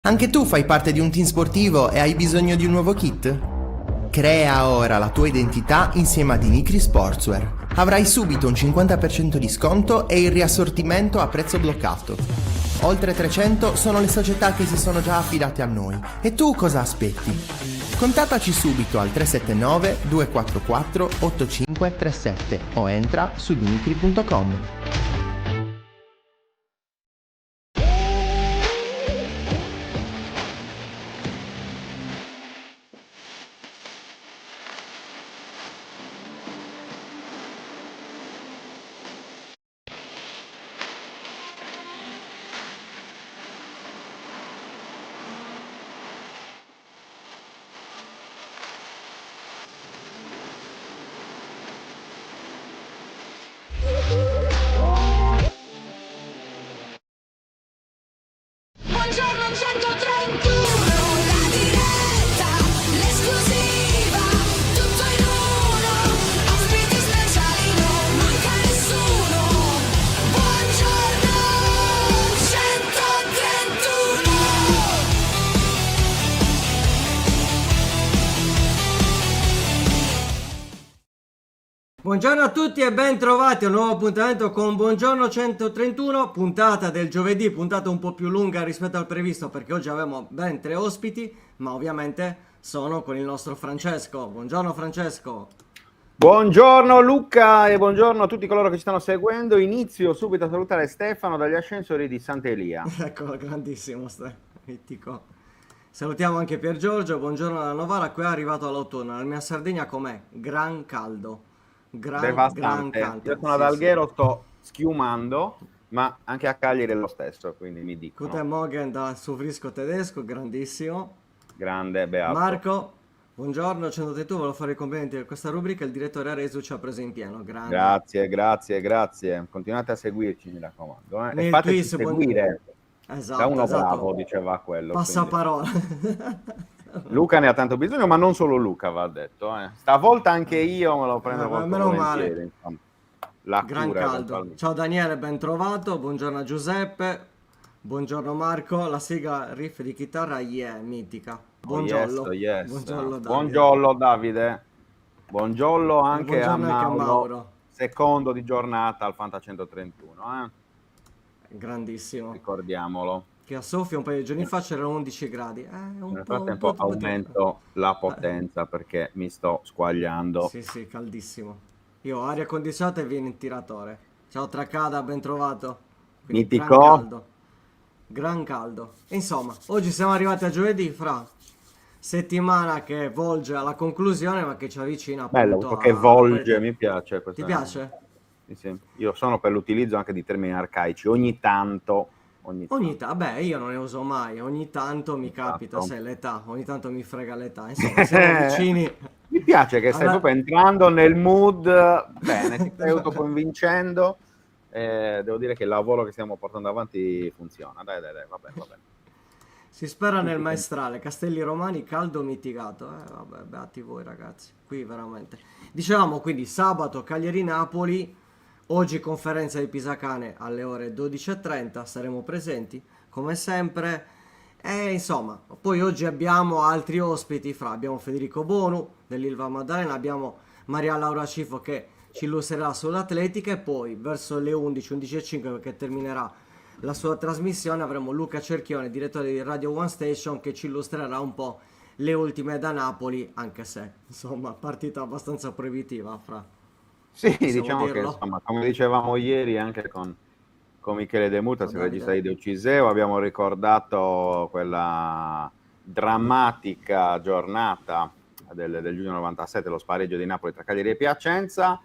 Anche tu fai parte di un team sportivo e hai bisogno di un nuovo kit? Crea ora la tua identità insieme ad Inicri Sportswear. Avrai subito un 50% di sconto e il riassortimento a prezzo bloccato. Oltre 300 sono le società che si sono già affidate a noi. E tu cosa aspetti? Contattaci subito al 379 244 8537 o entra su dimitri.com. Buongiorno 131, la diretta, l'esclusiva, tutto in uno, ospiti speciali, non manca nessuno. Buongiorno 131. Buongiorno a tutti e ben trovati a un nuovo appuntamento con Buongiorno 131, puntata del giovedì, puntata un po' più lunga rispetto al previsto perché oggi abbiamo ben 3 ospiti, ma ovviamente sono con il nostro Francesco. Buongiorno Francesco. Buongiorno Luca e buongiorno a tutti coloro che ci stanno seguendo. Inizio subito a salutare Stefano dagli ascensori di Sant'Elia. Ecco, grandissimo, mitico. Salutiamo anche Pier Giorgio, buongiorno da Novara, qui è arrivato all'autunno, la mia Sardegna com'è? Gran caldo. Gran Devastante. caldo. Io sono ad Alghero, sto schiumando, ma anche a Cagliari è lo stesso, quindi mi dicono. Guten Morgen dal suo frisco tedesco, grandissimo. Grande, beato. Marco, buongiorno, 131, volevo fare i complimenti per questa rubrica, il direttore Aresu ci ha preso in pieno, grande. Grazie. Continuate a seguirci, mi raccomando. E Nel fateci quiz, seguire. Esatto, Da uno esatto. bravo, diceva quello. quindi. Passaparola. Luca ne ha tanto bisogno, ma non solo Luca, va detto. Stavolta anche io me lo prendo molto meno male. volentieri, insomma. La Gran cura, caldo. eventualmente. Ciao Daniele, ben trovato, buongiorno a Giuseppe, buongiorno Marco, la sigla riff di chitarra, mitica. Buongiorno. Oh, yes. Buongiorno Davide. Buongiorno Davide. Buongiorno anche buongiorno a anche a Mauro. Mauro. Secondo di giornata al Fanta 131, Grandissimo. ricordiamolo. Che a Sofia un paio di giorni fa c'erano 11 gradi. Nel frattempo aumento la potenza perché mi sto squagliando. Sì, caldissimo. Io ho aria condizionata e viene in tiratore. Ciao Tracada, ben trovato. Quindi Mitico. Gran caldo. E insomma, oggi siamo arrivati a giovedì, fra settimana che volge alla conclusione, ma che ci avvicina appunto Bello, che volge, mi piace. Ti piace? Sì. Io sono per l'utilizzo anche di termini arcaici, ogni tanto. Vabbè, io non ne uso mai, ogni tanto mi Esatto. capita, sai, l'età, ogni tanto mi frega l'età, insomma, siamo vicini. Mi piace che stai proprio entrando nel mood, bene, ti stai autoconvincendo, devo dire che il lavoro che stiamo portando avanti funziona, dai, va bene. Si spera nel maestrale, Castelli Romani, caldo mitigato, vabbè, beati voi ragazzi, qui veramente. Dicevamo quindi sabato Cagliari-Napoli. Oggi conferenza di Pisacane alle ore 12:30, saremo presenti come sempre e insomma, poi oggi abbiamo altri ospiti, abbiamo Federico Bonu dell'Ilva Maddalena, abbiamo Maria Laura Cifo che ci illustrerà sull'atletica e poi verso le 11:05 che terminerà la sua trasmissione avremo Luca Cerchione, direttore di Radio One Station, che ci illustrerà un po' le ultime da Napoli, anche se insomma partita abbastanza proibitiva fra. Sì, Possiamo diciamo che dirlo? insomma, come dicevamo ieri anche con Michele De Mutas, il regista di Deo Ciseo, abbiamo ricordato quella drammatica giornata del giugno 97, lo spareggio di Napoli tra Cagliari e Piacenza,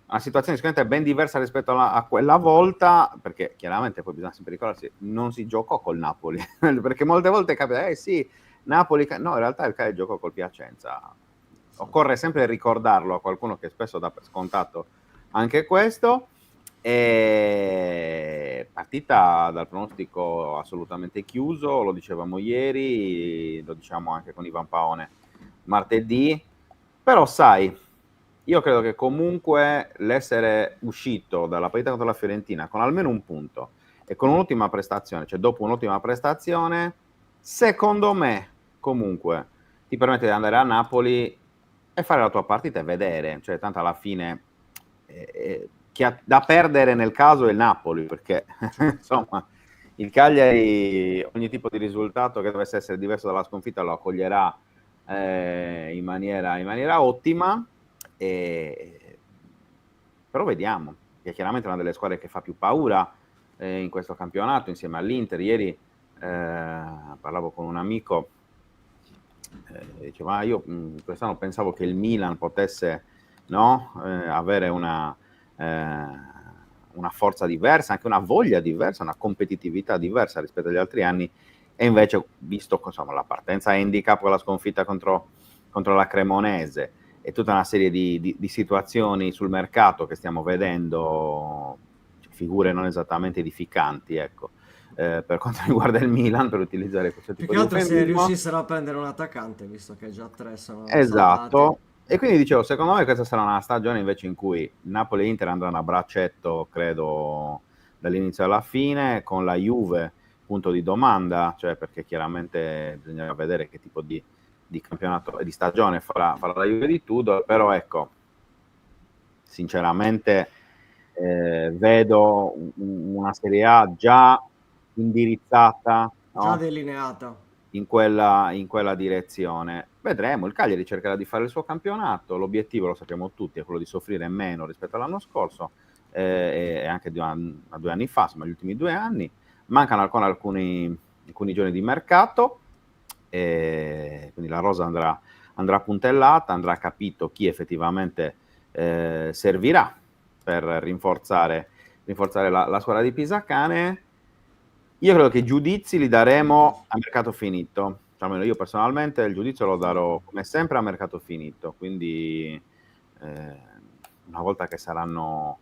una situazione sicuramente ben diversa rispetto a quella volta, perché chiaramente poi bisogna sempre ricordarsi, non si giocò col Napoli, perché molte volte capita, sì, Napoli, no, in realtà il Cagliari giocò col Piacenza. Occorre sempre ricordarlo a qualcuno che spesso dà per scontato anche questo. E partita dal pronostico assolutamente chiuso, lo dicevamo ieri, lo diciamo anche con Ivan Paone martedì, però sai, io credo che comunque l'essere uscito dalla partita contro la Fiorentina con almeno un punto e con un'ultima prestazione, cioè dopo un'ultima prestazione, Secondo me, comunque, ti permette di andare a Napoli e fare la tua partita e vedere, cioè tanto alla fine chi ha da perdere nel caso è il Napoli, perché insomma il Cagliari ogni tipo di risultato che dovesse essere diverso dalla sconfitta lo accoglierà in maniera ottima, però vediamo, che chiaramente è una delle squadre che fa più paura in questo campionato insieme all'Inter. Ieri parlavo con un amico, diceva io quest'anno pensavo che il Milan potesse avere una forza diversa, anche una voglia diversa, una competitività diversa rispetto agli altri anni, e invece visto insomma, la partenza handicap con la sconfitta contro la Cremonese e tutta una serie di situazioni sul mercato che stiamo vedendo, figure non esattamente edificanti, ecco, per quanto riguarda il Milan, per utilizzare questo Più tipo che di altro se eufemismo. riuscissero a prendere un attaccante, visto che già 3 sono saltati. Esatto, e quindi dicevo, secondo me questa sarà una stagione invece in cui Napoli e Inter andranno a braccetto, credo, dall'inizio alla fine, con la Juve punto di domanda, cioè perché chiaramente bisognerà vedere che tipo di campionato e di stagione farà la Juve di Tudor, però ecco, sinceramente vedo una Serie A già indirizzata, Già no? delineata. in quella direzione. Vedremo, il Cagliari cercherà di fare il suo campionato, l'obiettivo lo sappiamo tutti è quello di soffrire meno rispetto all'anno scorso e anche a 2 anni fa, insomma gli ultimi 2 anni. Mancano ancora alcuni giorni di mercato, quindi la rosa andrà puntellata, andrà capito chi effettivamente servirà per rinforzare la squadra di Pisacane. Io credo che i giudizi li daremo a mercato finito, cioè, almeno io personalmente il giudizio lo darò come sempre a mercato finito, quindi una volta che saranno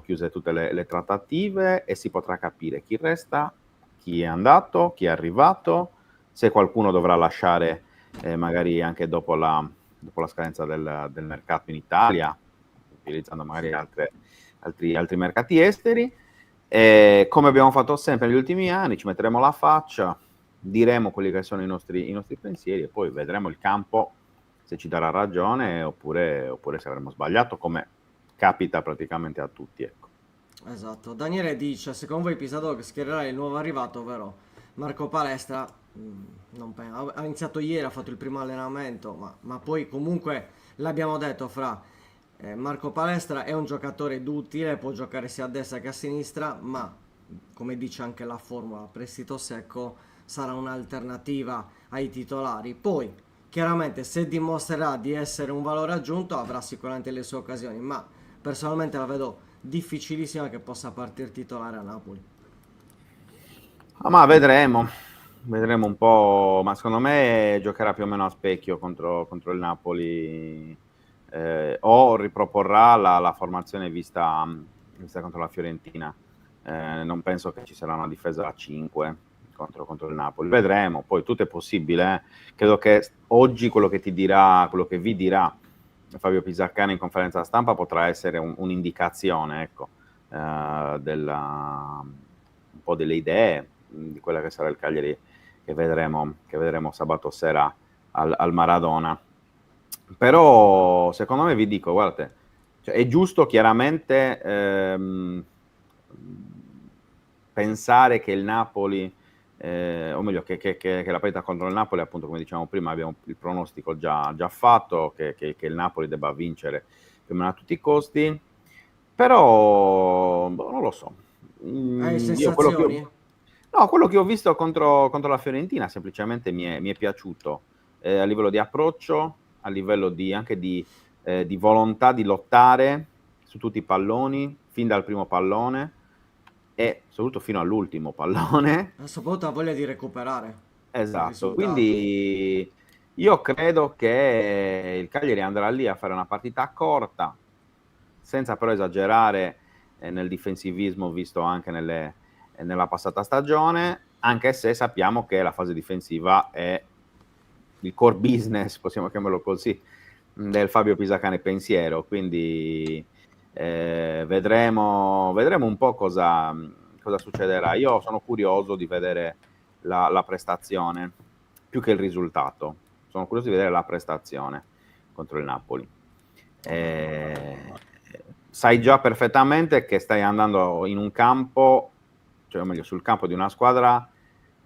chiuse tutte le trattative e si potrà capire chi resta, chi è andato, chi è arrivato, se qualcuno dovrà lasciare magari anche dopo la scadenza del mercato in Italia, utilizzando magari altri mercati esteri. Come abbiamo fatto sempre negli ultimi anni, ci metteremo la faccia, diremo quelli che sono i nostri pensieri e poi vedremo il campo se ci darà ragione oppure se avremo sbagliato, come capita praticamente a tutti, ecco. Esatto. Daniele dice, secondo voi Pisadog schiererà il nuovo arrivato, ovvero Marco Palestra? Non penso. Ha iniziato ieri, ha fatto il primo allenamento, ma poi comunque l'abbiamo detto, Marco Palestra è un giocatore duttile, può giocare sia a destra che a sinistra, ma come dice anche la formula, prestito secco sarà un'alternativa ai titolari. Poi, chiaramente, se dimostrerà di essere un valore aggiunto, avrà sicuramente le sue occasioni, ma personalmente la vedo difficilissima che possa partire titolare a Napoli. Ma vedremo un po', ma secondo me giocherà più o meno a specchio contro il Napoli, o riproporrà la formazione vista contro la Fiorentina. Non penso che ci sarà una difesa a 5 contro il Napoli, vedremo, poi tutto è possibile, credo che oggi quello che vi dirà Fabio Pisarcani in conferenza stampa potrà essere un'indicazione, ecco, un po' delle idee di quella che sarà il Cagliari che vedremo sabato sera al Maradona. Però secondo me, vi dico, guardate, cioè, è giusto chiaramente pensare che il Napoli, o meglio che la partita contro il Napoli, appunto come dicevamo prima, abbiamo il pronostico già fatto, che il Napoli debba vincere più o meno a tutti i costi, però non lo so. Hai Io sensazioni? quello che ho visto contro la Fiorentina semplicemente mi è piaciuto, a livello di approccio, a livello anche di volontà di lottare su tutti i palloni, fin dal primo pallone e soprattutto fino all'ultimo pallone. Soprattutto ha voglia di recuperare il Esatto, risultato. quindi io credo che il Cagliari andrà lì a fare una partita corta, senza però esagerare nel difensivismo visto anche nella passata stagione, anche se sappiamo che la fase difensiva è il core business, possiamo chiamarlo così, del Fabio Pisacane pensiero, quindi vedremo un po' cosa succederà. Io sono curioso di vedere la prestazione, più che il risultato. Sono curioso di vedere la prestazione contro il Napoli. Sai già perfettamente che stai andando in un campo, cioè o meglio sul campo di una squadra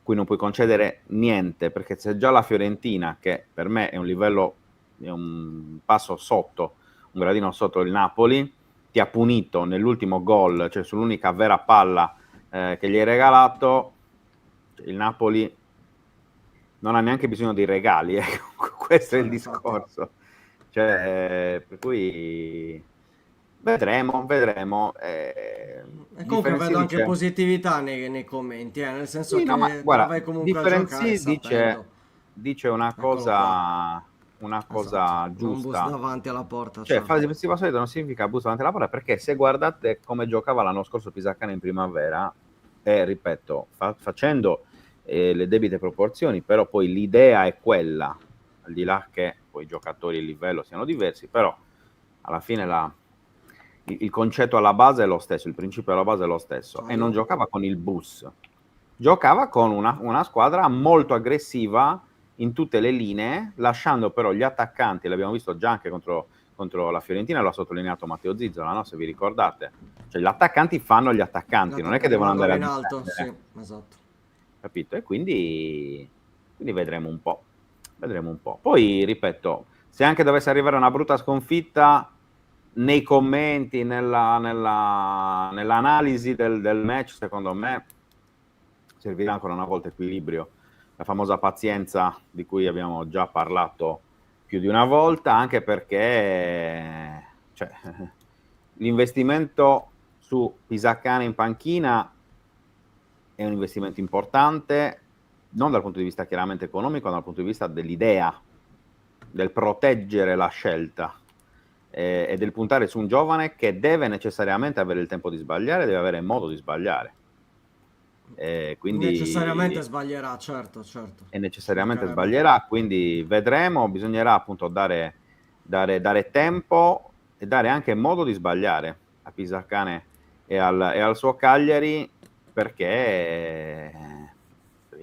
cui non puoi concedere niente, perché c'è già la Fiorentina, che per me è un livello, è un passo sotto, un gradino sotto il Napoli, ti ha punito nell'ultimo gol, cioè sull'unica vera palla che gli hai regalato. Il Napoli non ha neanche bisogno di regali, questo è il discorso. Cioè, per cui vedremo. E comunque vedo anche positività nei commenti, nel senso Sì, che no, ma guarda, vai comunque a giocare Differenzi sapendo. dice una Eccolo qua. cosa Non bus giusta. davanti alla porta. Cioè, Cioè. fase difensiva solida non significa bus davanti alla porta, perché se guardate come giocava l'anno scorso Pisacane in primavera, ripeto, facendo le debite proporzioni, però poi l'idea è quella, al di là che poi i giocatori e il livello siano diversi, però alla fine il concetto alla base è lo stesso, il principio alla base è lo stesso, e non giocava con il bus, giocava con una squadra molto aggressiva in tutte le linee, lasciando però gli attaccanti, l'abbiamo visto già anche contro la Fiorentina, lo ha sottolineato Matteo Zizzola, no? Se vi ricordate, cioè gli attaccanti fanno gli attaccanti, non è che devono andare in a alto, difendere. sì, esatto. Capito? E quindi vedremo un po'. Poi, ripeto, se anche dovesse arrivare una brutta sconfitta, nei commenti, nell'analisi del match, secondo me servirà ancora una volta equilibrio, la famosa pazienza di cui abbiamo già parlato più di una volta, anche perché cioè, l'investimento su Pisacane in panchina è un investimento importante, non dal punto di vista chiaramente economico, ma dal punto di vista dell'idea, del proteggere la scelta e del puntare su un giovane che deve necessariamente avere il tempo di sbagliare, deve avere modo di sbagliare. Quindi necessariamente sbaglierà, certo. E necessariamente sbaglierà, quindi vedremo, bisognerà appunto dare tempo e dare anche modo di sbagliare a Pisacane e al suo Cagliari, perché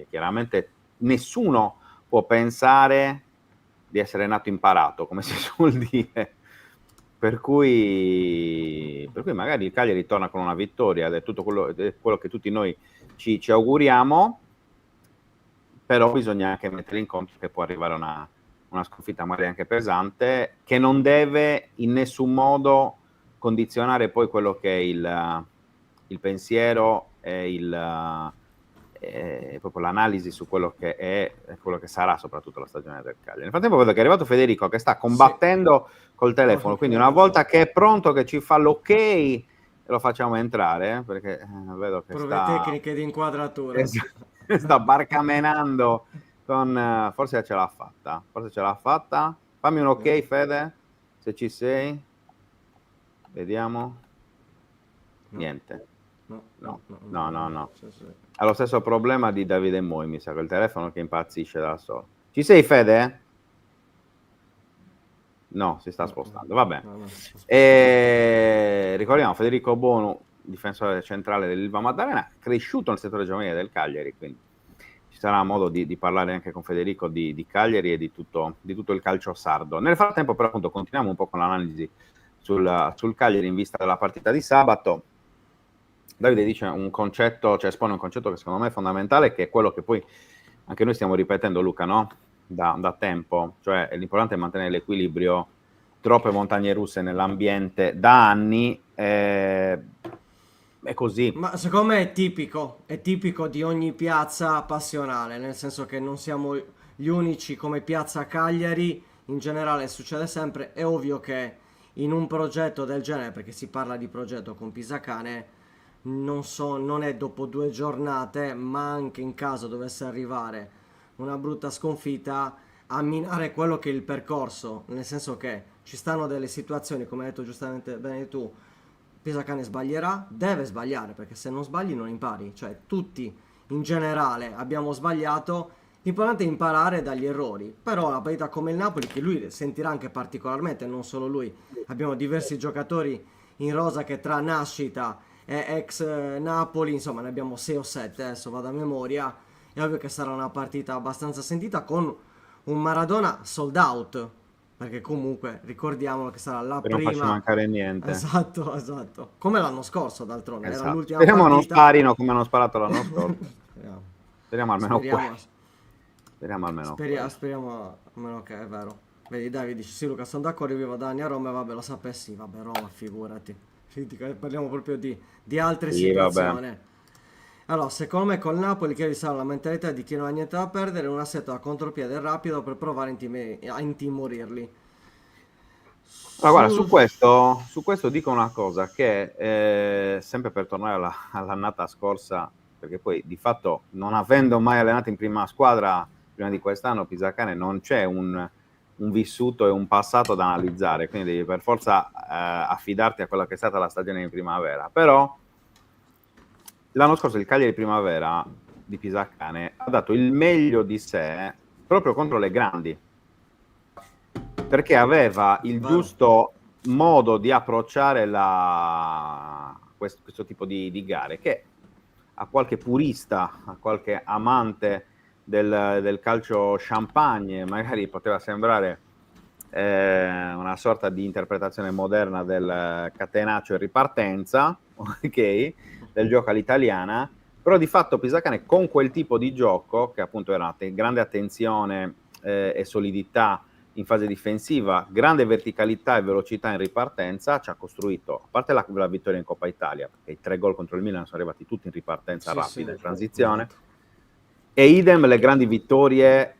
chiaramente nessuno può pensare di essere nato imparato, come si suol dire. Per cui magari il Cagliari torna con una vittoria ed è tutto quello che tutti noi ci auguriamo, però bisogna anche mettere in conto che può arrivare una sconfitta magari anche pesante, che non deve in nessun modo condizionare poi quello che è il pensiero e proprio l'analisi su quello che è e quello che sarà soprattutto la stagione del Cagliari. Nel frattempo vedo che è arrivato Federico che sta combattendo col telefono, quindi una volta che è pronto, che ci fa l'ok, lo facciamo entrare, perché vedo che prove tecniche di inquadratura. Sta barcamenando con forse ce l'ha fatta. Fammi un ok, Fede, se ci sei. Vediamo. Niente. No. Ha lo stesso problema di Davide Moi, mi sa, col telefono che impazzisce da solo. Ci sei, Fede? No, si sta spostando, va bene. Ricordiamo Federico Bonu, difensore centrale dell'Ilva Maddalena, cresciuto nel settore giovanile del Cagliari, quindi ci sarà modo di parlare anche con Federico di Cagliari e di tutto il calcio sardo. Nel frattempo però appunto continuiamo un po' con l'analisi sul Cagliari in vista della partita di sabato. Davide dice un concetto, cioè espone un concetto che secondo me è fondamentale, che è quello che poi anche noi stiamo ripetendo, Luca, no? Da tempo, cioè l'importante è mantenere l'equilibrio. Troppe montagne russe nell'ambiente da anni, è così. Ma secondo me è tipico di ogni piazza passionale, nel senso che non siamo gli unici come piazza Cagliari, in generale succede sempre. È ovvio che in un progetto del genere, perché si parla di progetto con Pisacane, non è dopo 2 giornate, ma anche in caso dovesse arrivare una brutta sconfitta, a minare quello che è il percorso, nel senso che ci stanno delle situazioni, come hai detto giustamente bene tu, Pisacane sbaglierà, deve sbagliare, perché se non sbagli non impari, cioè tutti in generale abbiamo sbagliato, l'importante è imparare dagli errori. Però la partita come il Napoli, che lui sentirà anche particolarmente, non solo lui, abbiamo diversi giocatori in rosa che tra nascita e ex Napoli, insomma ne abbiamo 6 o 7, adesso vado a memoria, è ovvio che sarà una partita abbastanza sentita con un Maradona sold out, perché comunque ricordiamolo che sarà la Per non farci prima. mancare niente. Esatto, come l'anno scorso d'altronde, era Esatto. l'ultima Speriamo non partita. sparino come hanno sparato l'anno scorso. Speriamo. Speriamo almeno Speriamo. questo. Speriamo almeno questo. Speriamo almeno che è vero. Vedi, Davide dice: sì, Luca, sono d'accordo. Io vivo da anni a Roma. E vabbè, lo sapessi. Vabbè, Roma, figurati. Parliamo proprio di altre Sì, situazioni. Allora, secondo me col Napoli che sarà la mentalità di chi non ha niente da perdere, un assetto a contropiede rapido per provare a intimorirli. Ma guarda, su questo dico una cosa, che sempre per tornare all'annata scorsa, perché poi di fatto non avendo mai allenato in prima squadra prima di quest'anno, Pisacane non c'è un vissuto e un passato da analizzare, quindi devi per forza affidarti a quella che è stata la stagione in primavera. Però l'anno scorso il Cagliari Primavera di Pisacane ha dato il meglio di sé proprio contro le grandi, perché aveva il giusto modo di approcciare questo tipo di gare, che a qualche purista, a qualche amante del calcio champagne magari poteva sembrare una sorta di interpretazione moderna del catenaccio e ripartenza, ok, del gioco all'italiana, però di fatto Pisacane con quel tipo di gioco, che appunto era grande attenzione e solidità in fase difensiva, grande verticalità e velocità in ripartenza, ci ha costruito, a parte la vittoria in Coppa Italia, perché i 3 gol contro il Milan sono arrivati tutti in ripartenza rapida, in transizione, e idem le grandi vittorie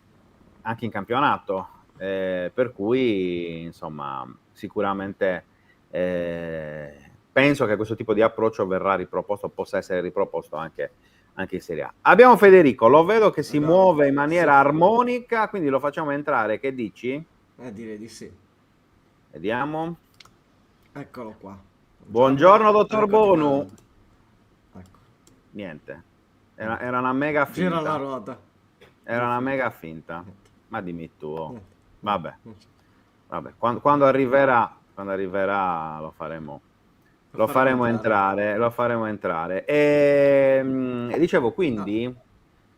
anche in campionato, per cui insomma sicuramente penso che questo tipo di approccio verrà riproposto, possa essere riproposto anche in Serie A. Abbiamo Federico, lo vedo che si muove in maniera armonica, quindi lo facciamo entrare. Che dici? Direi di sì. Vediamo. Eccolo qua. Buongiorno dottor Eccolo qua. Bonu. Ecco. Niente, era una mega finta. Gira la ruota. Era una mega finta. Ma dimmi tu. Vabbè. Quando arriverà lo faremo entrare. E dicevo, quindi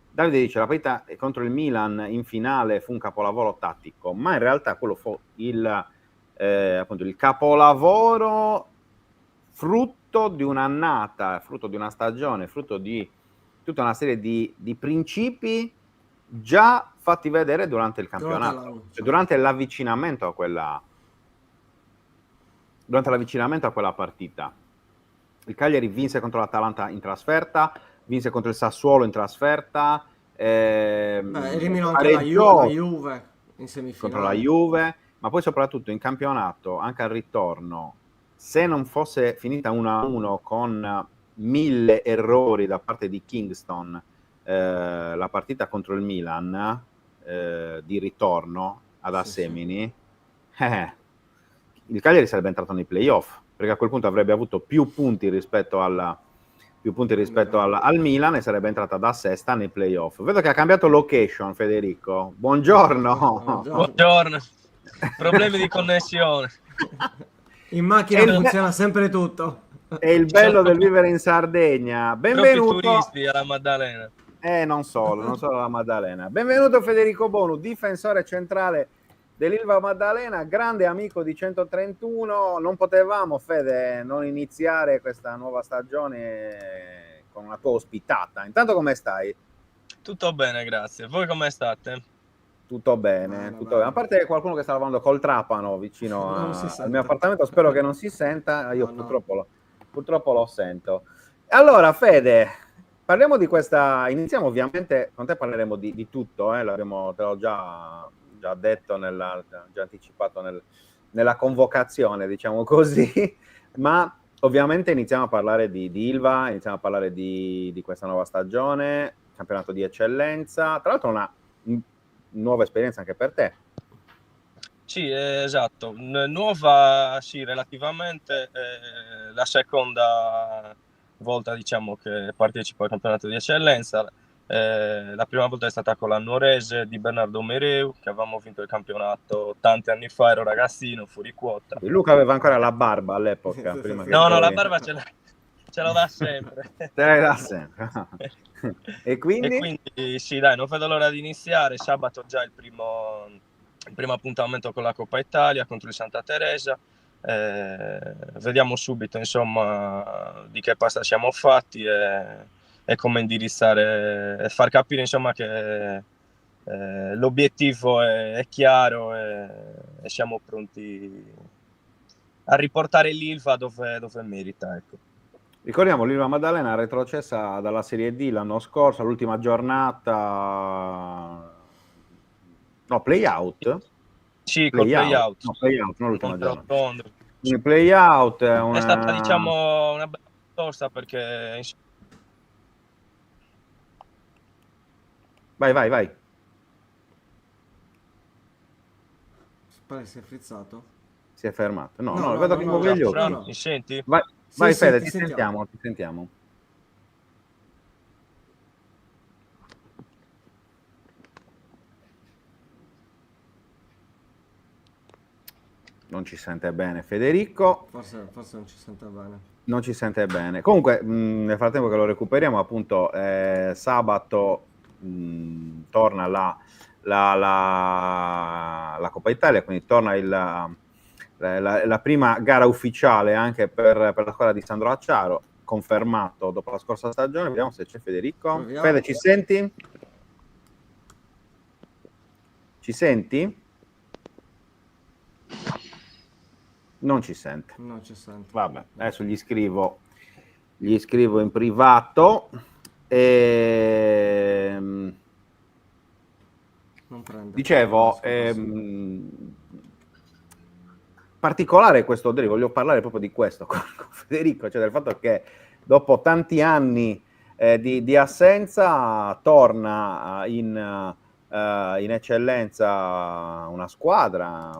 Davide dice la partita contro il Milan in finale fu un capolavoro tattico, ma in realtà quello fu appunto il capolavoro frutto di un'annata, frutto di una stagione, frutto di tutta una serie di principi già fatti vedere durante il campionato, durante l'avvicinamento a quella partita. Il Cagliari vinse contro l'Atalanta in trasferta, vinse contro il Sassuolo in trasferta, eliminò anche la Juve in semifinale contro la Juve, ma poi soprattutto in campionato, anche al ritorno, se non fosse finita 1-1 con 1000 errori da parte di Kingston, la partita contro il Milan di ritorno ad Assemini, il Cagliari sarebbe entrato nei playoff, perché a quel punto avrebbe avuto più punti rispetto al Milan e sarebbe entrata da sesta nei playoff. Vedo che ha cambiato location, Federico. Buongiorno. Buongiorno. Problemi di connessione. In macchina funziona sempre tutto. È il bello del vivere in Sardegna. Benvenuto. Troppi turisti alla Maddalena. Non solo alla Maddalena. Benvenuto Federico Bonu, difensore centrale dell'Ilva Maddalena, grande amico di 131. Non potevamo, Fede, non iniziare questa nuova stagione con una tua ospitata. Intanto come stai? Tutto bene, grazie. Voi come state? Tutto bene, tutto bene. A parte qualcuno che sta lavorando col trapano vicino al mio appartamento, spero che non si senta. Io purtroppo lo sento. Allora, Fede, parliamo di questa. Iniziamo ovviamente, con te parleremo di tutto, te l'ho già detto, già anticipato nella convocazione, diciamo così, ma ovviamente iniziamo a parlare di Ilva, iniziamo a parlare di questa nuova stagione, campionato di eccellenza, tra l'altro una nuova esperienza anche per te. Sì, esatto, nuova sì, relativamente, la seconda volta diciamo che partecipo al campionato di eccellenza. La prima volta è stata con la Nuorese di Bernardo Mereu, che avevamo vinto il campionato tanti anni fa, ero ragazzino, fuori quota. Luca aveva ancora la barba all'epoca. Prima No, la barba ce ce lo dà sempre. Te le dà sempre. E quindi? E quindi sì, dai, non vedo l'ora di iniziare. Sabato già il primo appuntamento con la Coppa Italia contro il Santa Teresa. Vediamo subito, insomma, di che pasta siamo fatti e come indirizzare e far capire, insomma, che l'obiettivo è chiaro e siamo pronti a riportare l'Ilva dove merita, ecco. Ricordiamo, l'Ilva Maddalena retrocessa dalla Serie D l'anno scorso, l'ultima giornata... No, play-out? Sì, col play-out. No, play-out, non l'ultima Contro giornata. Londra. Il play-out è È stata, diciamo, una bella tosta perché... Vai. Pare si è frizzato. Si è fermato. No, No, vedo no, che no, muove gli occhi. no. Mi senti? Vai, Sì, Fede, ti ti sentiamo. sentiamo. Non ci sente bene Federico. Forse non ci sente bene. Non ci sente bene. Comunque, nel frattempo che lo recuperiamo, appunto, sabato torna la Coppa Italia, quindi torna la prima gara ufficiale anche per la squadra di Sandro Acciaro, confermato dopo la scorsa stagione. Vediamo se c'è Federico. Proviamo. Fede, ci senti? Ci senti? Non ci sente. Non ci sente. Vabbè, adesso gli scrivo in privato. Non prende. Dicevo, particolare questo derby, voglio parlare proprio di questo con Federico, cioè del fatto che dopo tanti anni di assenza torna in eccellenza una squadra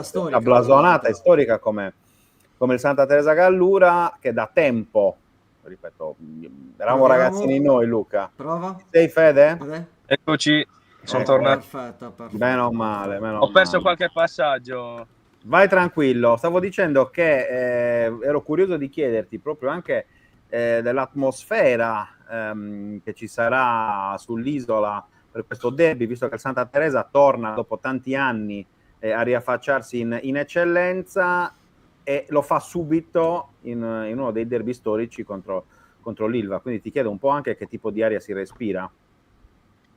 storica, blasonata e storica come il Santa Teresa Gallura, che da tempo, ripeto, eravamo ragazzini noi, Luca. Prova. Sei Fede? Vede? Eccoci, sono tornato. Perfetto. Meno male. Ho perso qualche passaggio. Vai tranquillo, stavo dicendo che ero curioso di chiederti proprio anche dell'atmosfera che ci sarà sull'isola per questo derby, visto che il Santa Teresa torna dopo tanti anni a riaffacciarsi in eccellenza e lo fa subito in uno dei derby storici contro l'Ilva, quindi ti chiedo un po' anche che tipo di aria si respira.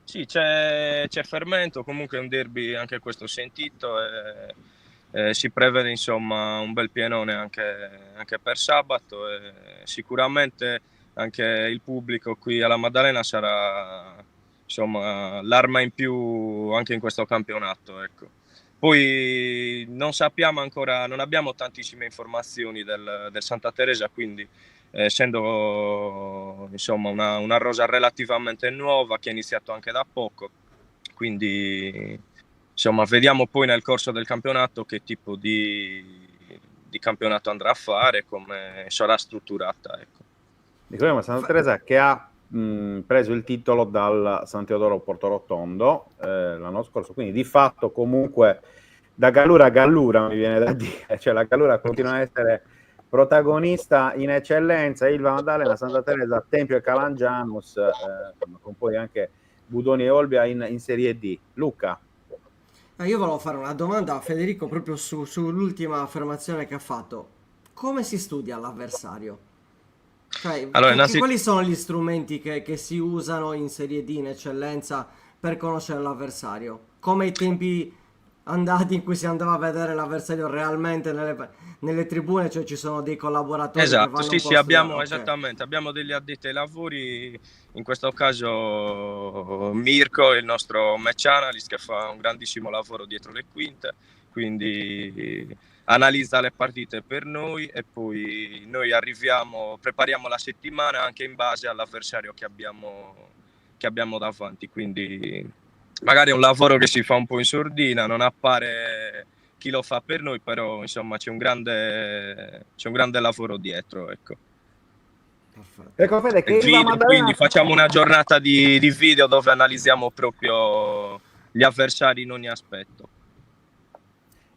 Sì, c'è fermento, comunque è un derby anche questo sentito e si prevede, insomma, un bel pienone anche per sabato e sicuramente anche il pubblico qui alla Maddalena sarà, insomma, l'arma in più anche in questo campionato, ecco. Poi non sappiamo ancora, non abbiamo tantissime informazioni del Santa Teresa, quindi essendo, insomma, una rosa relativamente nuova che ha iniziato anche da poco, quindi insomma vediamo poi nel corso del campionato che tipo di campionato andrà a fare, come sarà strutturata, ecco. Ricordiamo Santa Teresa che ha preso il titolo dal San Teodoro Portorotondo l'anno scorso, quindi di fatto comunque da Gallura a Gallura mi viene da dire, cioè la Gallura continua a essere protagonista in eccellenza, Ilva Maddalena, Santa Teresa, Tempio e Calangianus, con poi anche Budoni e Olbia in Serie D. Luca? Io volevo fare una domanda a Federico proprio sull'ultima affermazione che ha fatto. Come si studia l'avversario? Cioè, Allora, quali sono gli strumenti che si usano in Serie D, in eccellenza, per conoscere l'avversario? Come i tempi andati in cui si andava a vedere l'avversario realmente nelle tribune, cioè ci sono dei collaboratori che Esatto, vanno sì, un po' sì, a abbiamo studiare, ok. esattamente, abbiamo degli addetti ai lavori, in questo caso Mirko, il nostro match analyst, che fa un grandissimo lavoro dietro le quinte, quindi analizza le partite per noi e poi noi prepariamo la settimana anche in base all'avversario che abbiamo davanti, quindi magari è un lavoro che si fa un po' in sordina, non appare chi lo fa per noi, però insomma c'è un grande lavoro dietro, ecco. Perfetto. Ecco Fede, che E Ilva Maddalena... quindi facciamo una giornata di video dove analizziamo proprio gli avversari in ogni aspetto.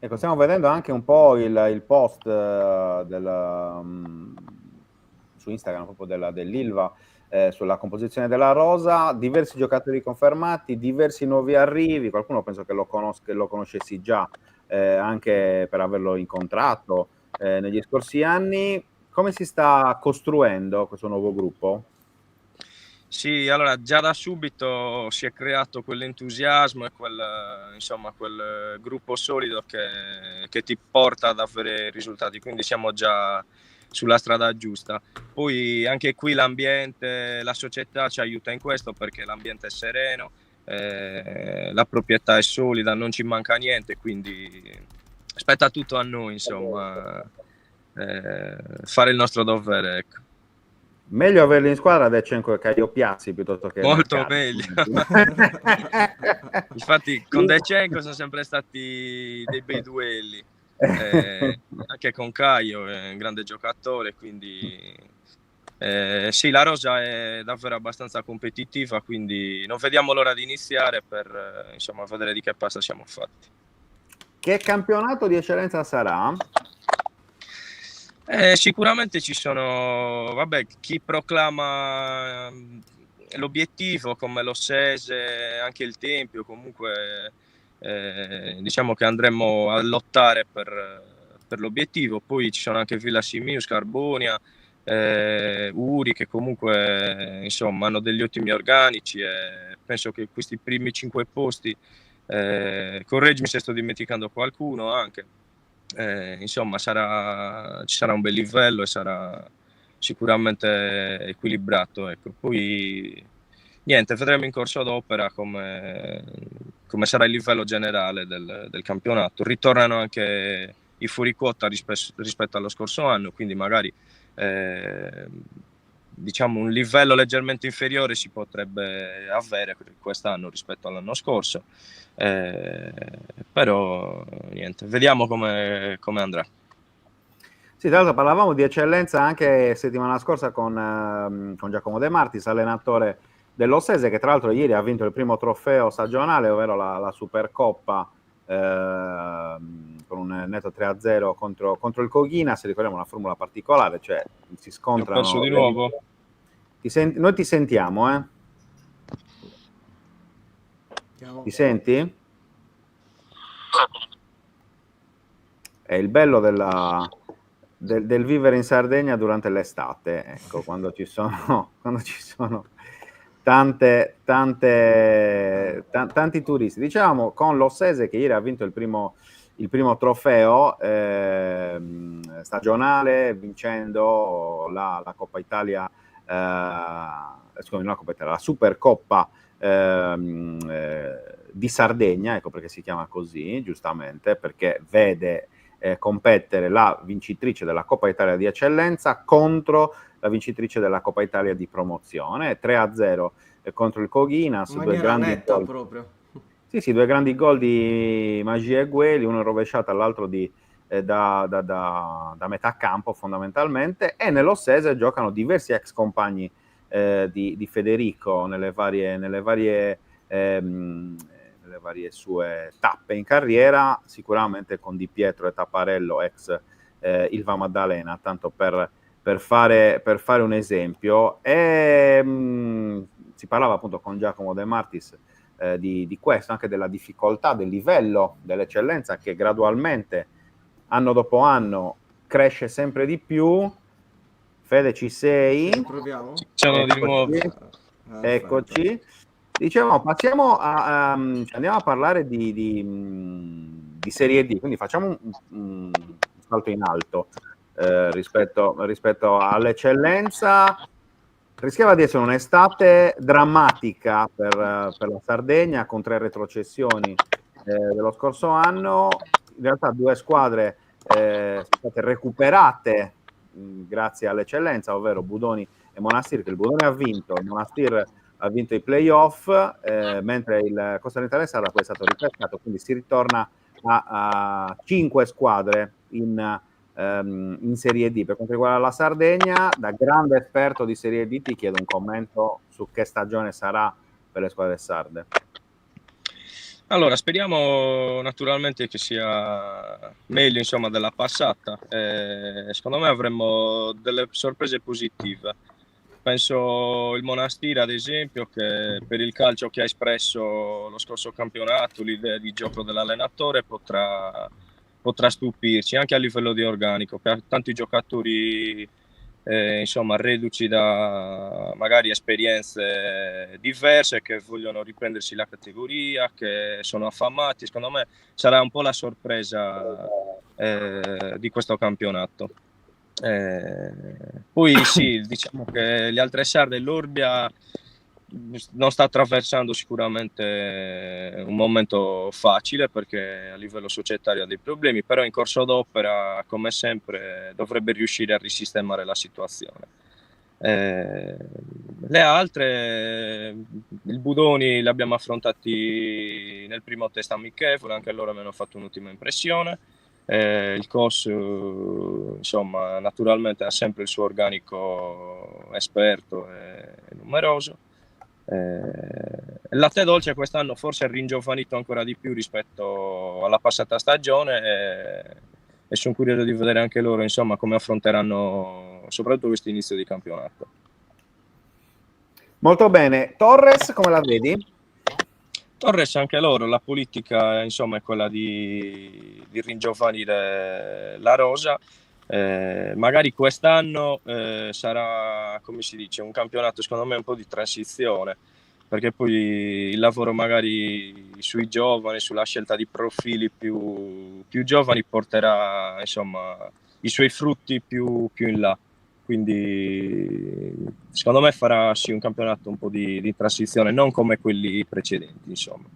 Ecco, stiamo vedendo anche un po' il post su Instagram proprio dell'Ilva, sulla composizione della rosa, diversi giocatori confermati, diversi nuovi arrivi, qualcuno penso che lo conoscessi già, anche per averlo incontrato negli scorsi anni. Come si sta costruendo questo nuovo gruppo? Sì, allora già da subito si è creato quell'entusiasmo e quel gruppo solido che ti porta ad avere risultati, quindi siamo già sulla strada giusta. Poi anche qui l'ambiente, la società ci aiuta in questo perché l'ambiente è sereno, la proprietà è solida, non ci manca niente, quindi spetta tutto a noi, insomma, fare il nostro dovere, ecco. Meglio averli in squadra Deccenco e Caio Piazzi piuttosto che Molto Mercati. meglio. Infatti con Deccenco sono sempre stati dei bei duelli, anche con Caio è un grande giocatore, quindi sì, la rosa è davvero abbastanza competitiva, quindi non vediamo l'ora di iniziare per insomma vedere di che pasta siamo fatti. Che campionato di eccellenza sarà? Sicuramente ci sono, vabbè, chi proclama l'obiettivo come lo Sese, anche il Tempio, comunque diciamo che andremo a lottare per l'obiettivo. Poi ci sono anche Villa Simius, Carbonia, Uri, che comunque insomma hanno degli ottimi organici e penso che questi primi 5 posti, correggimi se sto dimenticando qualcuno anche. Insomma ci sarà un bel livello e sarà sicuramente equilibrato, ecco. Poi niente, vedremo in corso d'opera come sarà il livello generale del campionato. Ritornano anche i fuoriquota rispetto allo scorso anno, quindi magari diciamo un livello leggermente inferiore si potrebbe avere quest'anno rispetto all'anno scorso. Però niente, vediamo come andrà. Sì, tra l'altro parlavamo di eccellenza anche settimana scorsa con Giacomo De Martis, allenatore dell'Ossese, che tra l'altro ieri ha vinto il primo trofeo stagionale, ovvero la Supercoppa, con un netto 3-0 contro il Coghina. Se ricordiamo una formula particolare, cioè si scontrano. Ho perso di nuovo. Noi ti sentiamo, Ti senti? È il bello del vivere in Sardegna durante l'estate, ecco, quando ci sono tanti turisti. Diciamo con l'Ossese che ieri ha vinto il primo trofeo stagionale, vincendo la Coppa Italia, scusami, la Coppa Italia, la Supercoppa di Sardegna, ecco perché si chiama così, giustamente, perché vede competere la vincitrice della Coppa Italia di Eccellenza contro la vincitrice della Coppa Italia di Promozione, 3-0 contro il Coghinas, in maniera netta proprio. Sì, due grandi gol di Magia e Gueli, uno rovesciato all'altro da metà campo fondamentalmente, e nell'Ossese giocano diversi ex compagni di Federico nelle varie sue tappe in carriera, sicuramente con Di Pietro e Tapparello ex Ilva Maddalena, tanto per fare un esempio. Si parlava appunto con Giacomo De Martis di questo, anche della difficoltà del livello dell'eccellenza che gradualmente anno dopo anno cresce sempre di più. Fede, ci sei? Proviamo? Ciao di nuovo. Eccoci. Diciamo, passiamo andiamo a parlare di Serie D, quindi facciamo un salto in alto rispetto all'eccellenza. Rischiava di essere un'estate drammatica per la Sardegna, con 3 retrocessioni dello scorso anno. In realtà 2 squadre sono state recuperate grazie all'eccellenza, ovvero Budoni e Monastir, che il Budoni ha vinto, il Monastir ha vinto i playoff, mentre il Costanera Sarda poi è stato ripescato, quindi si ritorna a 5 squadre in Serie D. Per quanto riguarda la Sardegna, da grande esperto di Serie D ti chiedo un commento su che stagione sarà per le squadre sarde. Allora, speriamo naturalmente che sia meglio, insomma, della passata. Secondo me avremo delle sorprese positive. Penso il Monastir, ad esempio, che per il calcio che ha espresso lo scorso campionato, l'idea di gioco dell'allenatore potrà stupirci anche a livello di organico, che ha tanti giocatori insomma, reduci da magari esperienze diverse, che vogliono riprendersi la categoria, che sono affamati. Secondo me sarà un po' la sorpresa di questo campionato. Poi sì, diciamo che le altre sarde, l'Urbia non sta attraversando sicuramente un momento facile, perché a livello societario ha dei problemi, però in corso d'opera, come sempre, dovrebbe riuscire a risistemare la situazione. Le altre, il Budoni, li abbiamo affrontati nel primo test amichevole, anche loro mi hanno fatto un'ultima impressione. Il COS, insomma, naturalmente ha sempre il suo organico esperto e numeroso. Il Latte Dolce quest'anno forse è ringiovanito ancora di più rispetto alla passata stagione, e sono curioso di vedere anche loro, insomma, come affronteranno soprattutto questo inizio di campionato. Molto bene. Torres, come la vedi? Torres, anche loro, la politica, insomma, è quella di ringiovanire la rosa. Magari quest'anno sarà, come si dice, un campionato secondo me un po' di transizione, perché poi il lavoro magari sui giovani, sulla scelta di profili più giovani porterà, insomma, i suoi frutti più in là. Quindi secondo me farà sì un campionato un po' di transizione, non come quelli precedenti, insomma.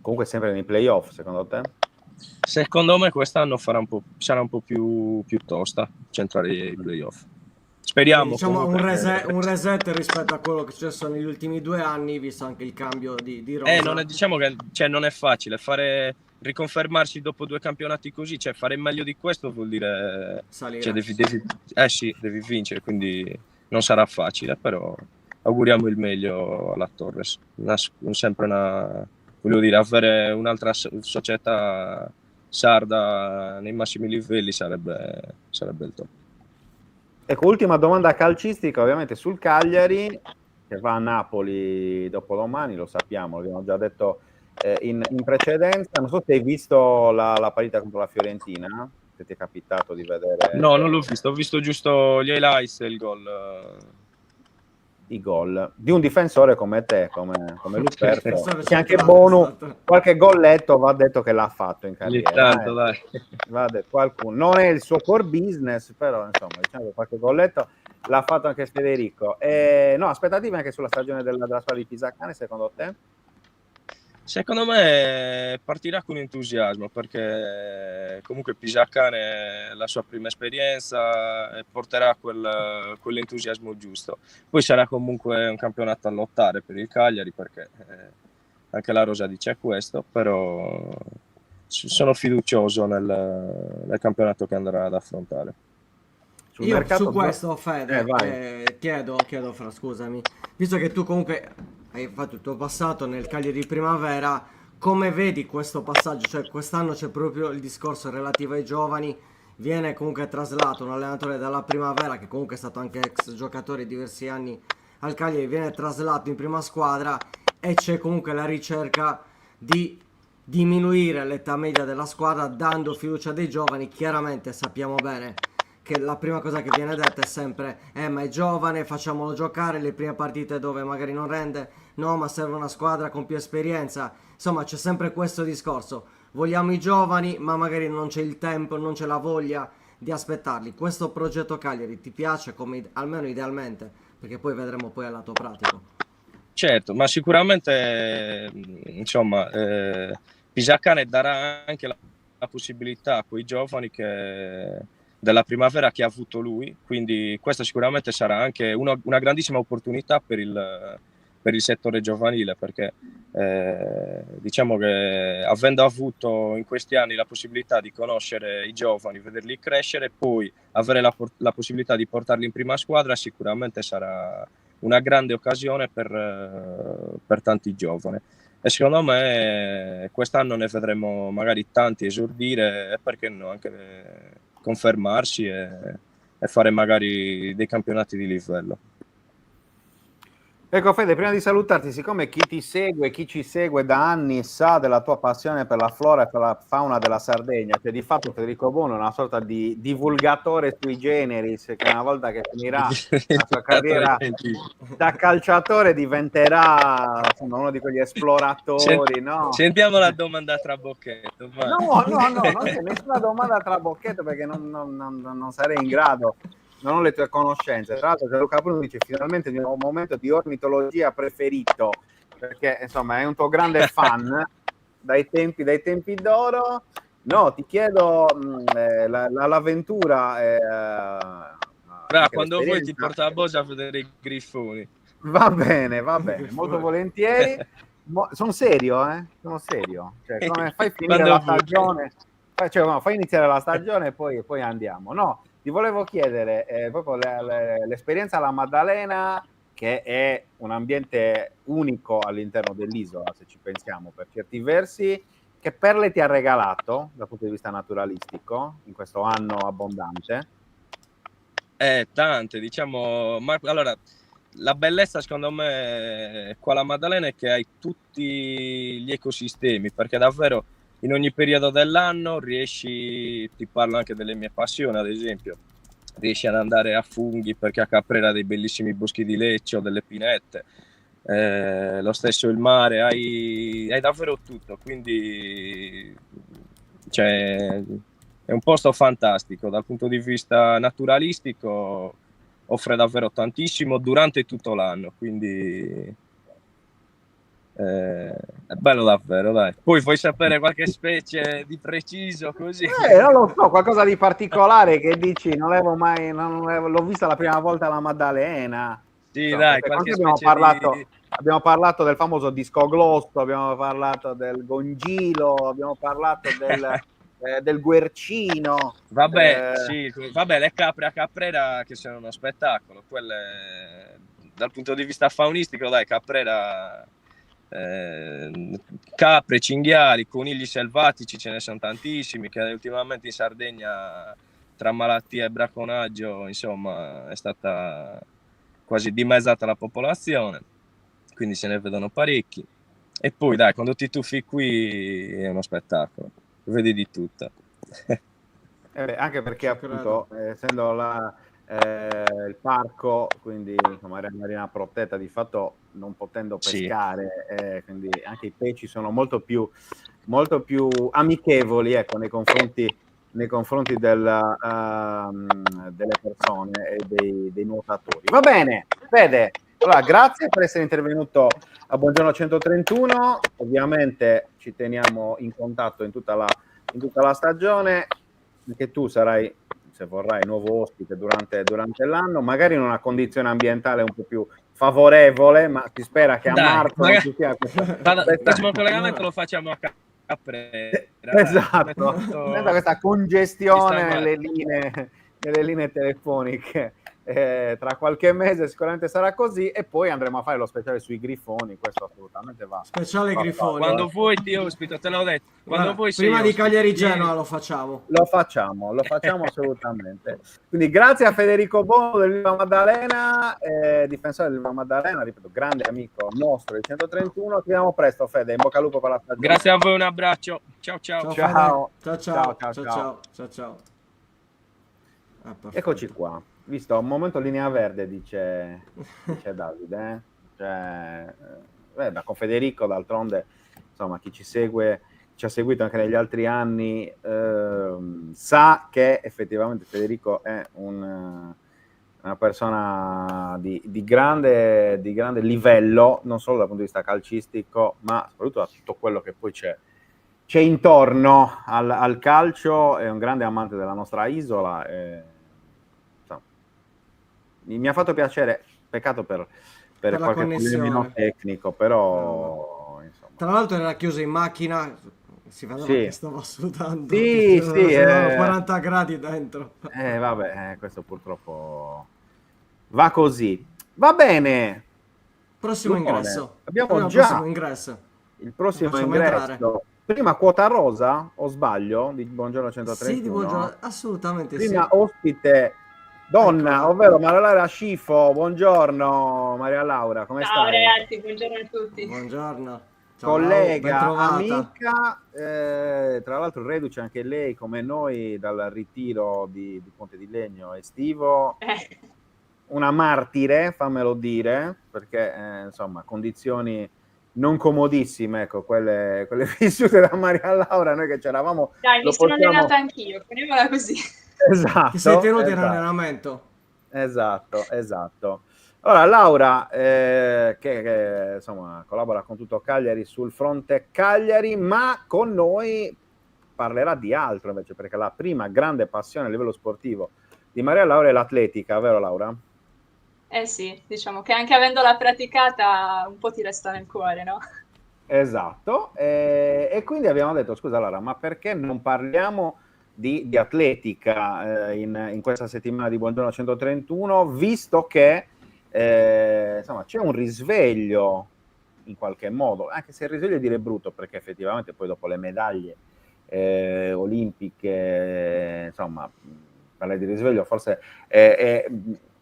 Comunque sempre nei playoff, secondo te? Secondo me quest'anno sarà un po' più tosta centrare i playoff. Speriamo. Diciamo comunque, un reset rispetto a quello che è successo negli ultimi 2 anni, visto anche il cambio di rosa. non è, diciamo che non è facile riconfermarsi dopo 2 campionati così, cioè fare meglio di questo vuol dire Salire. cioè, devi vincere, quindi non sarà facile, però auguriamo il meglio alla Torres. Voglio dire, avere un'altra società sarda nei massimi livelli sarebbe il top. Ecco, ultima domanda calcistica, ovviamente sul Cagliari, che va a Napoli dopodomani, lo sappiamo, l'abbiamo già detto in precedenza. Non so se hai visto la partita contro la Fiorentina, se ti è capitato di vedere. No, non l'ho visto, ho visto giusto gli highlights e il gol. I gol di un difensore come te, come Luperto, che anche centrale, Bonu, esatto. qualche golletto va detto che l'ha fatto in carriera. Tanto, dai. Va detto, qualcuno. Non è il suo core business, però insomma, diciamo che qualche golletto l'ha fatto anche Federico. No, aspettative anche sulla stagione della squadra di Pisacane, secondo te? Secondo me partirà con entusiasmo, perché comunque Pisacane è la sua prima esperienza e porterà quell'entusiasmo giusto. Poi sarà comunque un campionato a lottare per il Cagliari, perché anche la rosa dice questo, però sono fiducioso nel campionato che andrà ad affrontare. Io su questo, Fede, chiedo Fra, scusami, visto che tu comunque hai fatto il tuo passato nel Cagliari di primavera, come vedi questo passaggio? Cioè, quest'anno c'è proprio il discorso relativo ai giovani, viene comunque traslato un allenatore dalla primavera, che comunque è stato anche ex giocatore diversi anni al Cagliari, viene traslato in prima squadra, e c'è comunque la ricerca di diminuire l'età media della squadra dando fiducia dei giovani. Chiaramente sappiamo bene che la prima cosa che viene detta è sempre ma è giovane, facciamolo giocare le prime partite dove magari non rende, no, ma serve una squadra con più esperienza. Insomma, c'è sempre questo discorso, vogliamo i giovani ma magari non c'è il tempo, non c'è la voglia di aspettarli. Questo progetto Cagliari ti piace, come almeno idealmente, perché poi vedremo poi al lato pratico? Certo, ma sicuramente insomma Pisacane darà anche la possibilità a quei giovani della primavera che ha avuto lui, quindi questa sicuramente sarà anche una grandissima opportunità per il settore giovanile, perché diciamo che avendo avuto in questi anni la possibilità di conoscere i giovani, vederli crescere, poi avere la possibilità di portarli in prima squadra, sicuramente sarà una grande occasione per tanti giovani. e secondo me quest'anno ne vedremo magari tanti esordire e perché no, anche confermarsi e fare magari dei campionati di livello. Ecco Fede, prima di salutarti, siccome chi ti segue, chi ci segue da anni sa della tua passione per la flora e per la fauna della Sardegna, cioè di fatto Federico Bono è una sorta di divulgatore sui generis, che una volta che finirà la sua carriera da calciatore diventerà insomma, uno di quegli esploratori, no? Sentiamo la domanda a trabocchetto. vai. No, non c'è nessuna domanda tra bocchetto perché non sarei in grado, non ho le tue conoscenze. Tra l'altro Gianluca Bruno dice finalmente di un momento di ornitologia preferito, perché insomma è un tuo grande fan dai tempi d'oro. No, ti chiedo l'avventura anche Quando vuoi ti l'esperienza. porto a Bosa a vedere i grifoni. Va bene, molto volentieri. Sono serio, sono serio. Cioè, come fai finire Quando la vuoi. stagione? Fai iniziare la stagione e poi andiamo. No, ti volevo chiedere proprio l'esperienza alla Maddalena, che è un ambiente unico all'interno dell'isola, se ci pensiamo, per certi versi. Che perle ti ha regalato dal punto di vista naturalistico in questo anno abbondante? Tante, diciamo, ma allora la bellezza secondo me qua alla Maddalena è che hai tutti gli ecosistemi, perché davvero in ogni periodo dell'anno riesci, ti parlo anche delle mie passioni, ad esempio, riesci ad andare a funghi perché a Caprera ha dei bellissimi boschi di leccio, delle pinette, lo stesso il mare, hai davvero tutto, quindi cioè, è un posto fantastico dal punto di vista naturalistico, offre davvero tantissimo durante tutto l'anno, quindi è bello davvero, dai. Poi vuoi sapere qualche specie di preciso così? Non lo so, qualcosa di particolare che dici, l'ho vista la prima volta alla Maddalena. Sì, No, dai, perché qualche abbiamo specie di... abbiamo parlato del famoso disco glosso, abbiamo parlato del gongilo, abbiamo parlato del guercino. Vabbè, sì, vabbè, le capre a Caprera che sono uno spettacolo, quelle dal punto di vista faunistico, dai, Caprera, capre, cinghiali, conigli selvatici ce ne sono tantissimi, che ultimamente in Sardegna tra malattie e bracconaggio, insomma, è stata quasi dimezzata la popolazione, quindi se ne vedono parecchi. E poi, dai, quando ti tuffi qui è uno spettacolo, vedi di tutto. Anche perché appunto essendo il parco, quindi insomma area marina protetta, di fatto non potendo pescare, quindi anche i pesci sono molto più amichevoli, ecco, nei confronti delle persone e dei nuotatori. Va bene, Fede, allora grazie per essere intervenuto a Buongiorno 131, ovviamente ci teniamo in contatto in tutta la stagione, anche tu sarai, se vorrai, nuovo ospite durante l'anno, magari in una condizione ambientale un po' più favorevole, ma si spera che a marzo non ci sia il prossimo collegamento lo facciamo a Caprera. Esatto, senza questa congestione nelle linee telefoniche. Tra qualche mese sicuramente sarà così e poi andremo a fare lo speciale sui grifoni, questo assolutamente va. Speciale grifoni. Quando vuoi ti ospito, te l'ho detto. Quando vuoi prima di Cagliari Genoa lo facciamo. Lo facciamo assolutamente. Quindi grazie a Federico Bono del Viva Maddalena, difensore del Viva Maddalena, ripeto, grande amico nostro del 131. Ti vediamo presto, Fede, in bocca al lupo per la stagione. Grazie a voi, un abbraccio. Ciao. Ciao. Eccoci qua. Visto, un momento linea verde, dice Davide. Da con Federico, d'altronde, insomma, chi ci segue, ci ha seguito anche negli altri anni, sa che effettivamente Federico è una persona di grande livello, non solo dal punto di vista calcistico, ma soprattutto da tutto quello che poi c'è intorno al calcio. È un grande amante della nostra isola. Mi ha fatto piacere, peccato per qualche problema tecnico, però insomma. Tra l'altro era chiuso in macchina, si vedeva che stava sudando. Sì, 40 gradi dentro. Questo purtroppo va così. Va bene. Prossimo ingresso. Abbiamo già prossimo ingresso. il prossimo Facciamo ingresso, entrare. prima quota rosa, o sbaglio, di Buongiorno 131? Sì, di buongiorno, assolutamente sì. Prima ospite donna, Eccola. ovvero Maria Laura Scifo. Buongiorno Maria Laura, come Ciao stai? ragazzi, buongiorno a tutti. Buongiorno. Ciao Lau, ben Collega, trovata. amica, tra l'altro reduce anche lei come noi dal ritiro di Ponte di Legno estivo, Eh, una martire, fammelo dire, perché insomma condizioni non comodissime, ecco, quelle vissute da Maria Laura, noi che c'eravamo, dai, mi lo sono allenata possiamo... anch'io, poniamola così. Ti sei Esatto, tenuto in esatto. allenamento? Esatto. Allora, Laura, che, insomma collabora con Tutto Cagliari sul fronte Cagliari, ma con noi parlerà di altro invece, perché la prima grande passione a livello sportivo di Maria Laura è l'atletica, vero Laura? Eh sì, diciamo che anche avendola praticata un po' ti resta nel cuore, no? Esatto, e quindi abbiamo detto, scusa Laura, ma perché non parliamo di atletica in questa settimana di Buongiorno 131, visto che insomma, c'è un risveglio in qualche modo, anche se il risveglio è dire brutto, perché effettivamente poi dopo le medaglie olimpiche, insomma, parlare di risveglio forse è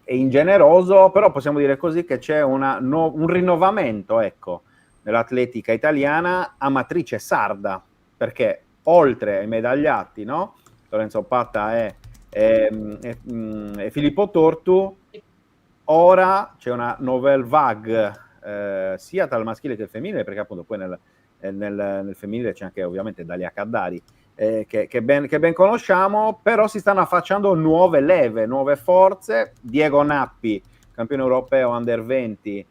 ingeneroso, però possiamo dire così che c'è un rinnovamento, ecco, nell'atletica italiana a matrice sarda, perché oltre ai medagliati, no? Lorenzo Patta e Filippo Tortu, ora c'è una nouvelle vague sia tra il maschile che il femminile, perché appunto poi nel femminile c'è anche ovviamente Dalia Caddari, che ben conosciamo, però si stanno affacciando nuove leve, nuove forze. Diego Nappi, campione europeo under 20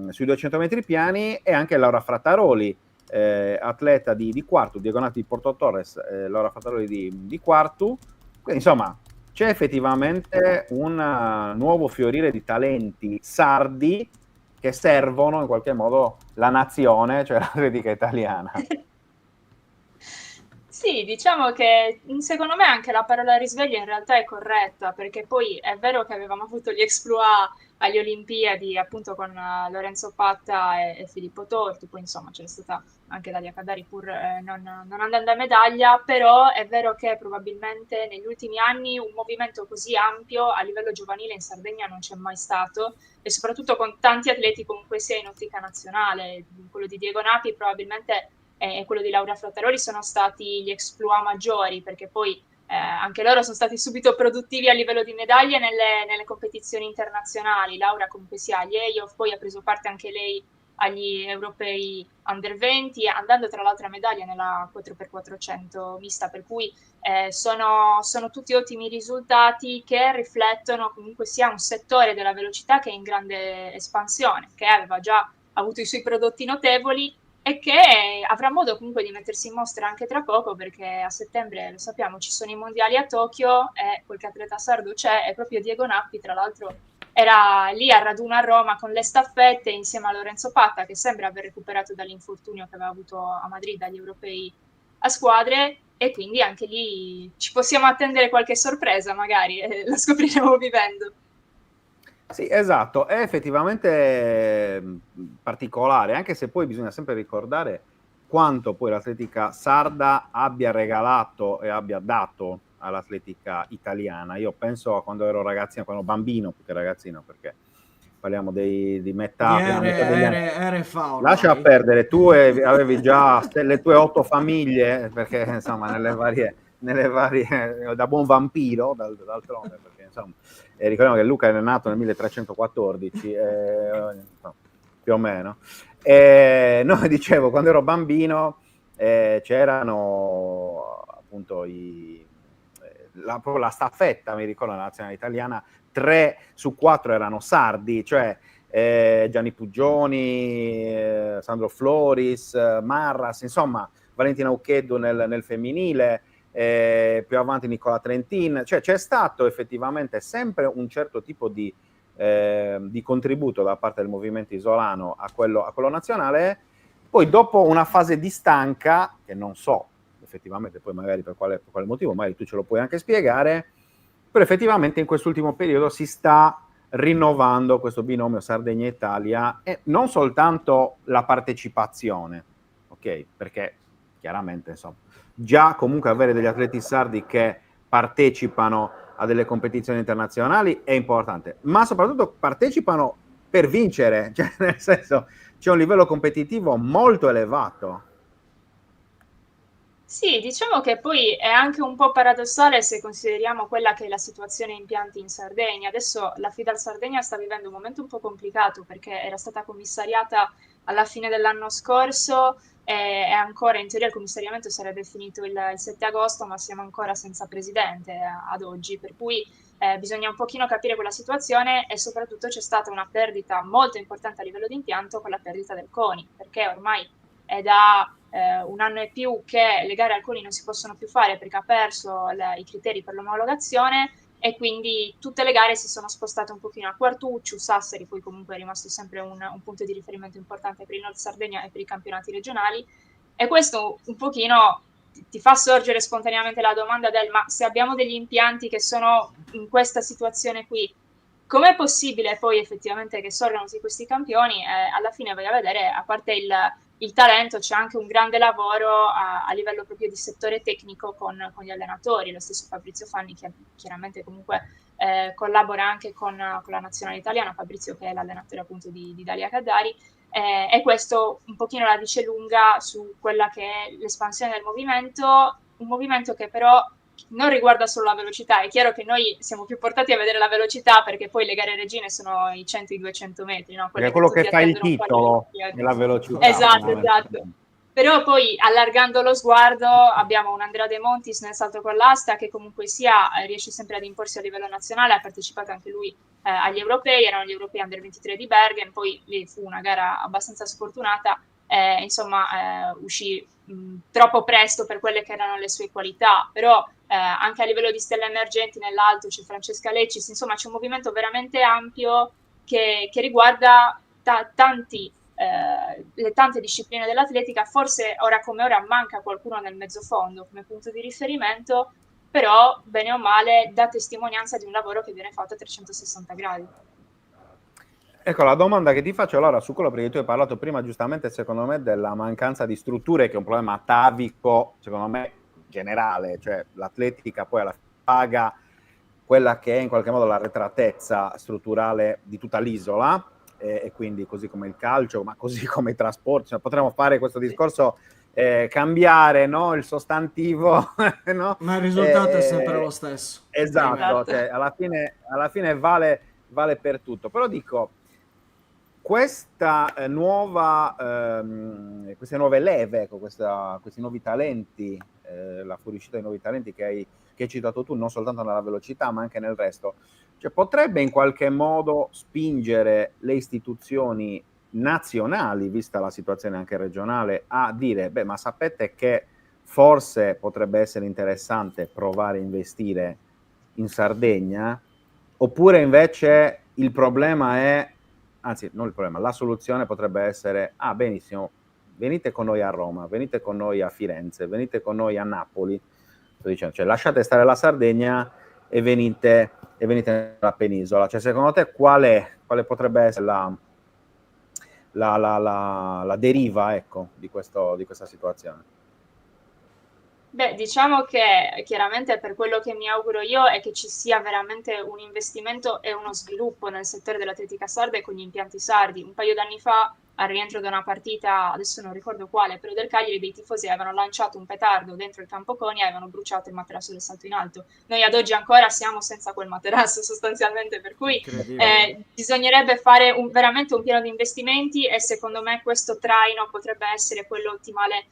sui 200 metri piani, e anche Laura Frattaroli, atleta di Quartu, Diego Nappi di Porto Torres, Laura Frattaroli di Quartu. Quindi insomma c'è effettivamente un nuovo fiorire di talenti sardi che servono in qualche modo la nazione, cioè l'atletica italiana. Sì, diciamo che secondo me anche la parola risveglio in realtà è corretta, perché poi è vero che avevamo avuto gli exploit alle Olimpiadi, appunto con Lorenzo Patta e Filippo Torti, poi insomma c'è stata anche Dalia Cadari pur non andando a medaglia, però è vero che probabilmente negli ultimi anni un movimento così ampio a livello giovanile in Sardegna non c'è mai stato, e soprattutto con tanti atleti comunque sia in ottica nazionale. Quello di Diego Napi probabilmente e quello di Laura Frattaroli sono stati gli exploit maggiori, perché poi anche loro sono stati subito produttivi a livello di medaglie nelle competizioni internazionali. Laura comunque sia agli EIOF, poi ha preso parte anche lei agli europei under 20, andando tra l'altro a medaglia nella 4x400 mista, per cui sono tutti ottimi risultati che riflettono comunque sia un settore della velocità che è in grande espansione, che aveva già avuto i suoi prodotti notevoli e che avrà modo comunque di mettersi in mostra anche tra poco, perché a settembre, lo sappiamo, ci sono i mondiali a Tokyo e qualche atleta sardo c'è, e proprio Diego Nappi tra l'altro era lì al raduno a Roma con le staffette insieme a Lorenzo Patta, che sembra aver recuperato dall'infortunio che aveva avuto a Madrid agli europei a squadre, e quindi anche lì ci possiamo attendere qualche sorpresa magari, lo scopriremo vivendo. Sì, esatto, è effettivamente particolare, anche se poi bisogna sempre ricordare quanto poi l'atletica sarda abbia regalato e abbia dato all'atletica italiana. Io penso a quando ero ragazzino, quando bambino, più che ragazzino, perché parliamo di metà, Di metà degli anni. RFA ormai. Lascia perdere, tu avevi già le tue 8 famiglie, perché insomma nelle varie da buon vampiro d'altronde, perché insomma ricordiamo che Luca è nato nel 1314 più o meno, no, dicevo, quando ero bambino c'erano appunto proprio la staffetta, mi ricordo, la nazionale italiana, 3 su 4 erano sardi, cioè Gianni Puggioni, Sandro Floris, Marras, insomma Valentina Uccheddu nel femminile, più avanti Nicola Trentin, cioè c'è stato effettivamente sempre un certo tipo di contributo da parte del movimento isolano a quello nazionale. Poi dopo una fase di stanca, che non so effettivamente poi magari per quale motivo, magari tu ce lo puoi anche spiegare, però effettivamente in quest'ultimo periodo si sta rinnovando questo binomio Sardegna-Italia, e non soltanto la partecipazione, ok? Perché chiaramente, insomma, già comunque avere degli atleti sardi che partecipano a delle competizioni internazionali è importante, ma soprattutto partecipano per vincere, cioè nel senso c'è un livello competitivo molto elevato. Sì, diciamo che poi è anche un po' paradossale se consideriamo quella che è la situazione impianti in Sardegna. Adesso la FIDAL Sardegna sta vivendo un momento un po' complicato perché era stata commissariata alla fine dell'anno scorso e ancora in teoria il commissariamento sarebbe finito il 7 agosto, ma siamo ancora senza presidente ad oggi, per cui bisogna un pochino capire quella situazione e soprattutto c'è stata una perdita molto importante a livello di impianto con la perdita del CONI, perché ormai è da un anno e più che le gare al CONI non si possono più fare perché ha perso i criteri per l'omologazione e quindi tutte le gare si sono spostate un pochino a Quartucciu, Sassari poi comunque è rimasto sempre un punto di riferimento importante per il Nord Sardegna e per i campionati regionali, e questo un pochino ti fa sorgere spontaneamente la domanda del ma se abbiamo degli impianti che sono in questa situazione qui, com'è possibile poi effettivamente che sorgano tutti questi campioni? Alla fine vai a vedere, a parte il talento, c'è anche un grande lavoro a livello proprio di settore tecnico con gli allenatori. Lo stesso Fabrizio Fanni, che chiaramente comunque collabora anche con la nazionale italiana, Fabrizio che è l'allenatore appunto di Dalia Caddari, e questo un pochino la dice lunga su quella che è l'espansione del movimento, un movimento che però non riguarda solo la velocità. È chiaro che noi siamo più portati a vedere la velocità perché poi le gare regine sono i 100 e i 200 metri, no? Perché è quello che tutti fa il attendono un po' alle titolo Olimpiadi. nella velocità. Esatto. Però poi allargando lo sguardo abbiamo un Andrea De Montis nel salto con l'asta che comunque sia riesce sempre ad imporsi a livello nazionale, ha partecipato anche lui agli europei, erano gli europei under 23 di Bergen, poi lì fu una gara abbastanza sfortunata, uscì troppo presto per quelle che erano le sue qualità, però anche a livello di stelle emergenti nell'alto c'è Francesca Leccis, insomma c'è un movimento veramente ampio che riguarda le tante discipline dell'atletica. Forse ora come ora manca qualcuno nel mezzofondo come punto di riferimento, però bene o male dà testimonianza di un lavoro che viene fatto a 360 gradi. Ecco, la domanda che ti faccio allora su quello, perché tu hai parlato prima giustamente, secondo me, della mancanza di strutture, che è un problema atavico, secondo me, generale, cioè l'atletica poi alla fine paga quella che è in qualche modo l'arretratezza strutturale di tutta l'isola, e quindi così come il calcio, ma così come i trasporti, cioè, potremmo fare questo discorso, cambiare, no, il sostantivo, no? Ma il risultato è sempre lo stesso. Esatto, cioè, alla fine vale per tutto. Però dico, questa queste nuove leve, ecco, questi nuovi talenti, la fuoriuscita di nuovi talenti che hai citato tu, non soltanto nella velocità ma anche nel resto, cioè potrebbe in qualche modo spingere le istituzioni nazionali, vista la situazione anche regionale, a dire, beh, ma sapete che forse potrebbe essere interessante provare a investire in Sardegna, oppure invece il problema è, anzi non il problema, la soluzione potrebbe essere, benissimo, venite con noi a Roma, venite con noi a Firenze, venite con noi a Napoli, sto dicendo, cioè lasciate stare la Sardegna e venite nella penisola. Cioè secondo te quale potrebbe essere la deriva, ecco, di questa situazione? Beh, diciamo che chiaramente per quello che mi auguro io è che ci sia veramente un investimento e uno sviluppo nel settore dell'atletica sarda e con gli impianti sardi. Un paio d'anni fa, al rientro da una partita, adesso non ricordo quale, però del Cagliari, dei tifosi avevano lanciato un petardo dentro il campo Coni e avevano bruciato il materasso del salto in alto. Noi ad oggi ancora siamo senza quel materasso sostanzialmente, per cui bisognerebbe fare veramente un piano di investimenti e secondo me questo traino potrebbe essere quello ottimale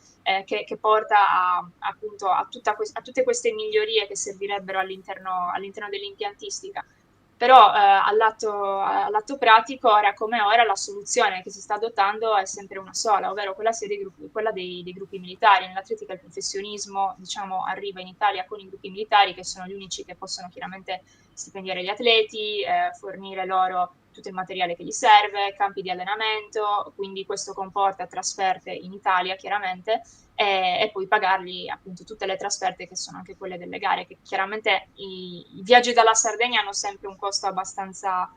che porta appunto a tutte queste migliorie che servirebbero all'interno dell'impiantistica. Però all'atto pratico, ora come ora, la soluzione che si sta adottando è sempre una sola, ovvero quella dei gruppi militari. Nell'atletica il professionismo, diciamo, arriva in Italia con i gruppi militari, che sono gli unici che possono chiaramente stipendiare gli atleti, fornire loro tutto il materiale che gli serve, campi di allenamento, quindi questo comporta trasferte in Italia chiaramente, e poi pagargli appunto tutte le trasferte che sono anche quelle delle gare, che chiaramente i viaggi dalla Sardegna hanno sempre un costo abbastanza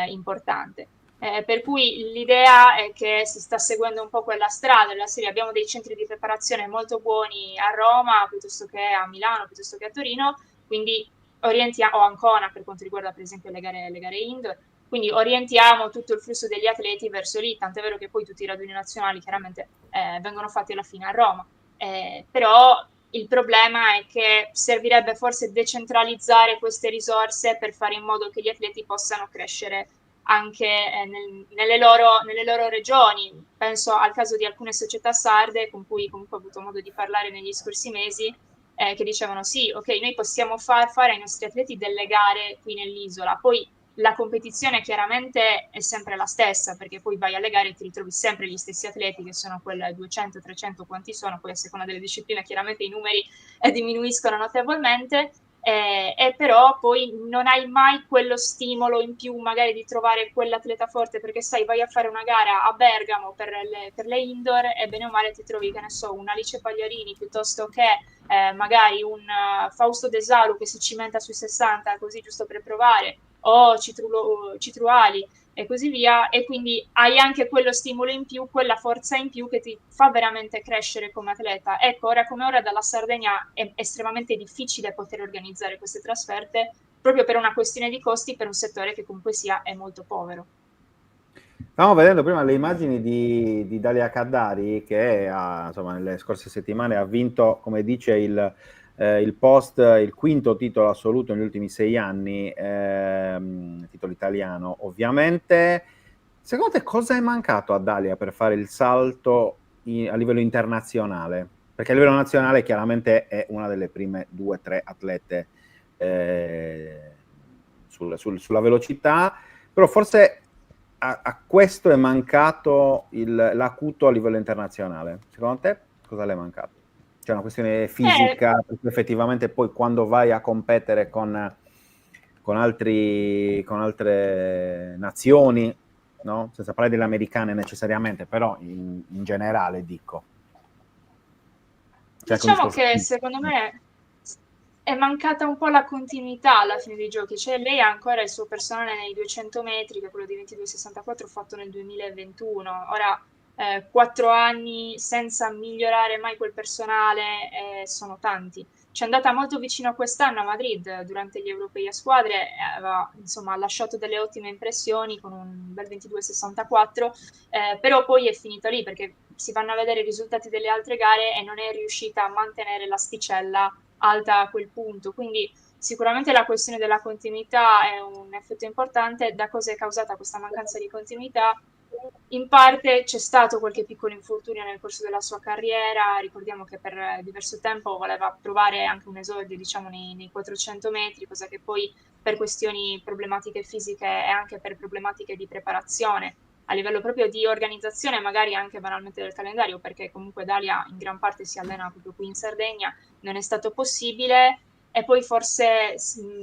importante. Per cui l'idea è che si sta seguendo un po' quella strada, della serie abbiamo dei centri di preparazione molto buoni a Roma, piuttosto che a Milano, piuttosto che a Torino, quindi o a Ancona per quanto riguarda per esempio le gare indoor, quindi orientiamo tutto il flusso degli atleti verso lì, tant'è vero che poi tutti i raduni nazionali chiaramente vengono fatti alla fine a Roma. Però il problema è che servirebbe forse decentralizzare queste risorse per fare in modo che gli atleti possano crescere anche nelle loro regioni. Penso al caso di alcune società sarde con cui comunque ho avuto modo di parlare negli scorsi mesi, che dicevano sì, ok, noi possiamo fare ai nostri atleti delle gare qui nell'isola, poi la competizione chiaramente è sempre la stessa, perché poi vai alle gare e ti ritrovi sempre gli stessi atleti, che sono quelle 200, 300, quanti sono, poi a seconda delle discipline chiaramente i numeri diminuiscono notevolmente, e però poi non hai mai quello stimolo in più magari di trovare quell'atleta forte, perché sai, vai a fare una gara a Bergamo per le indoor e bene o male ti trovi, che ne so, un Alice Pagliarini piuttosto che magari un Fausto De Salu che si cimenta sui 60 così giusto per provare, o Citruali e così via, e quindi hai anche quello stimolo in più, quella forza in più che ti fa veramente crescere come atleta. Ecco, ora come ora dalla Sardegna è estremamente difficile poter organizzare queste trasferte proprio per una questione di costi per un settore che comunque sia è molto povero. Stavamo vedendo prima le immagini di Dalia Kaddari che insomma, nelle scorse settimane ha vinto, come dice il post, il quinto titolo assoluto negli ultimi 6 anni, titolo italiano ovviamente. Secondo te cosa è mancato a Dalia per fare il salto a livello internazionale? Perché a livello nazionale chiaramente è una delle prime 2 o 3 atlete sulla velocità, però forse a questo è mancato l'acuto a livello internazionale. Secondo te cosa le è mancato? C'è una questione fisica, perché effettivamente poi quando vai a competere con altre nazioni, no? Senza parlare delle americane necessariamente, però in generale dico. Diciamo che secondo me è mancata un po' la continuità alla fine dei giochi, cioè lei ha ancora il suo personale nei 200 metri, che è quello di 22,64 fatto nel 2021, ora 4 anni senza migliorare mai quel personale sono tanti. Ci è andata molto vicino quest'anno a Madrid durante gli europei a squadre, aveva insomma lasciato delle ottime impressioni con un bel 22,64, però poi è finito lì perché si vanno a vedere i risultati delle altre gare e non è riuscita a mantenere l'asticella alta a quel punto. Quindi sicuramente la questione della continuità è un effetto importante. Da cosa è causata questa mancanza di continuità? In parte c'è stato qualche piccolo infortunio nel corso della sua carriera, ricordiamo che per diverso tempo voleva provare anche un esordio, diciamo, nei 400 metri, cosa che poi per questioni problematiche fisiche e anche per problematiche di preparazione, a livello proprio di organizzazione, magari anche banalmente del calendario, perché comunque Dalia in gran parte si allena proprio qui in Sardegna, non è stato possibile. E poi forse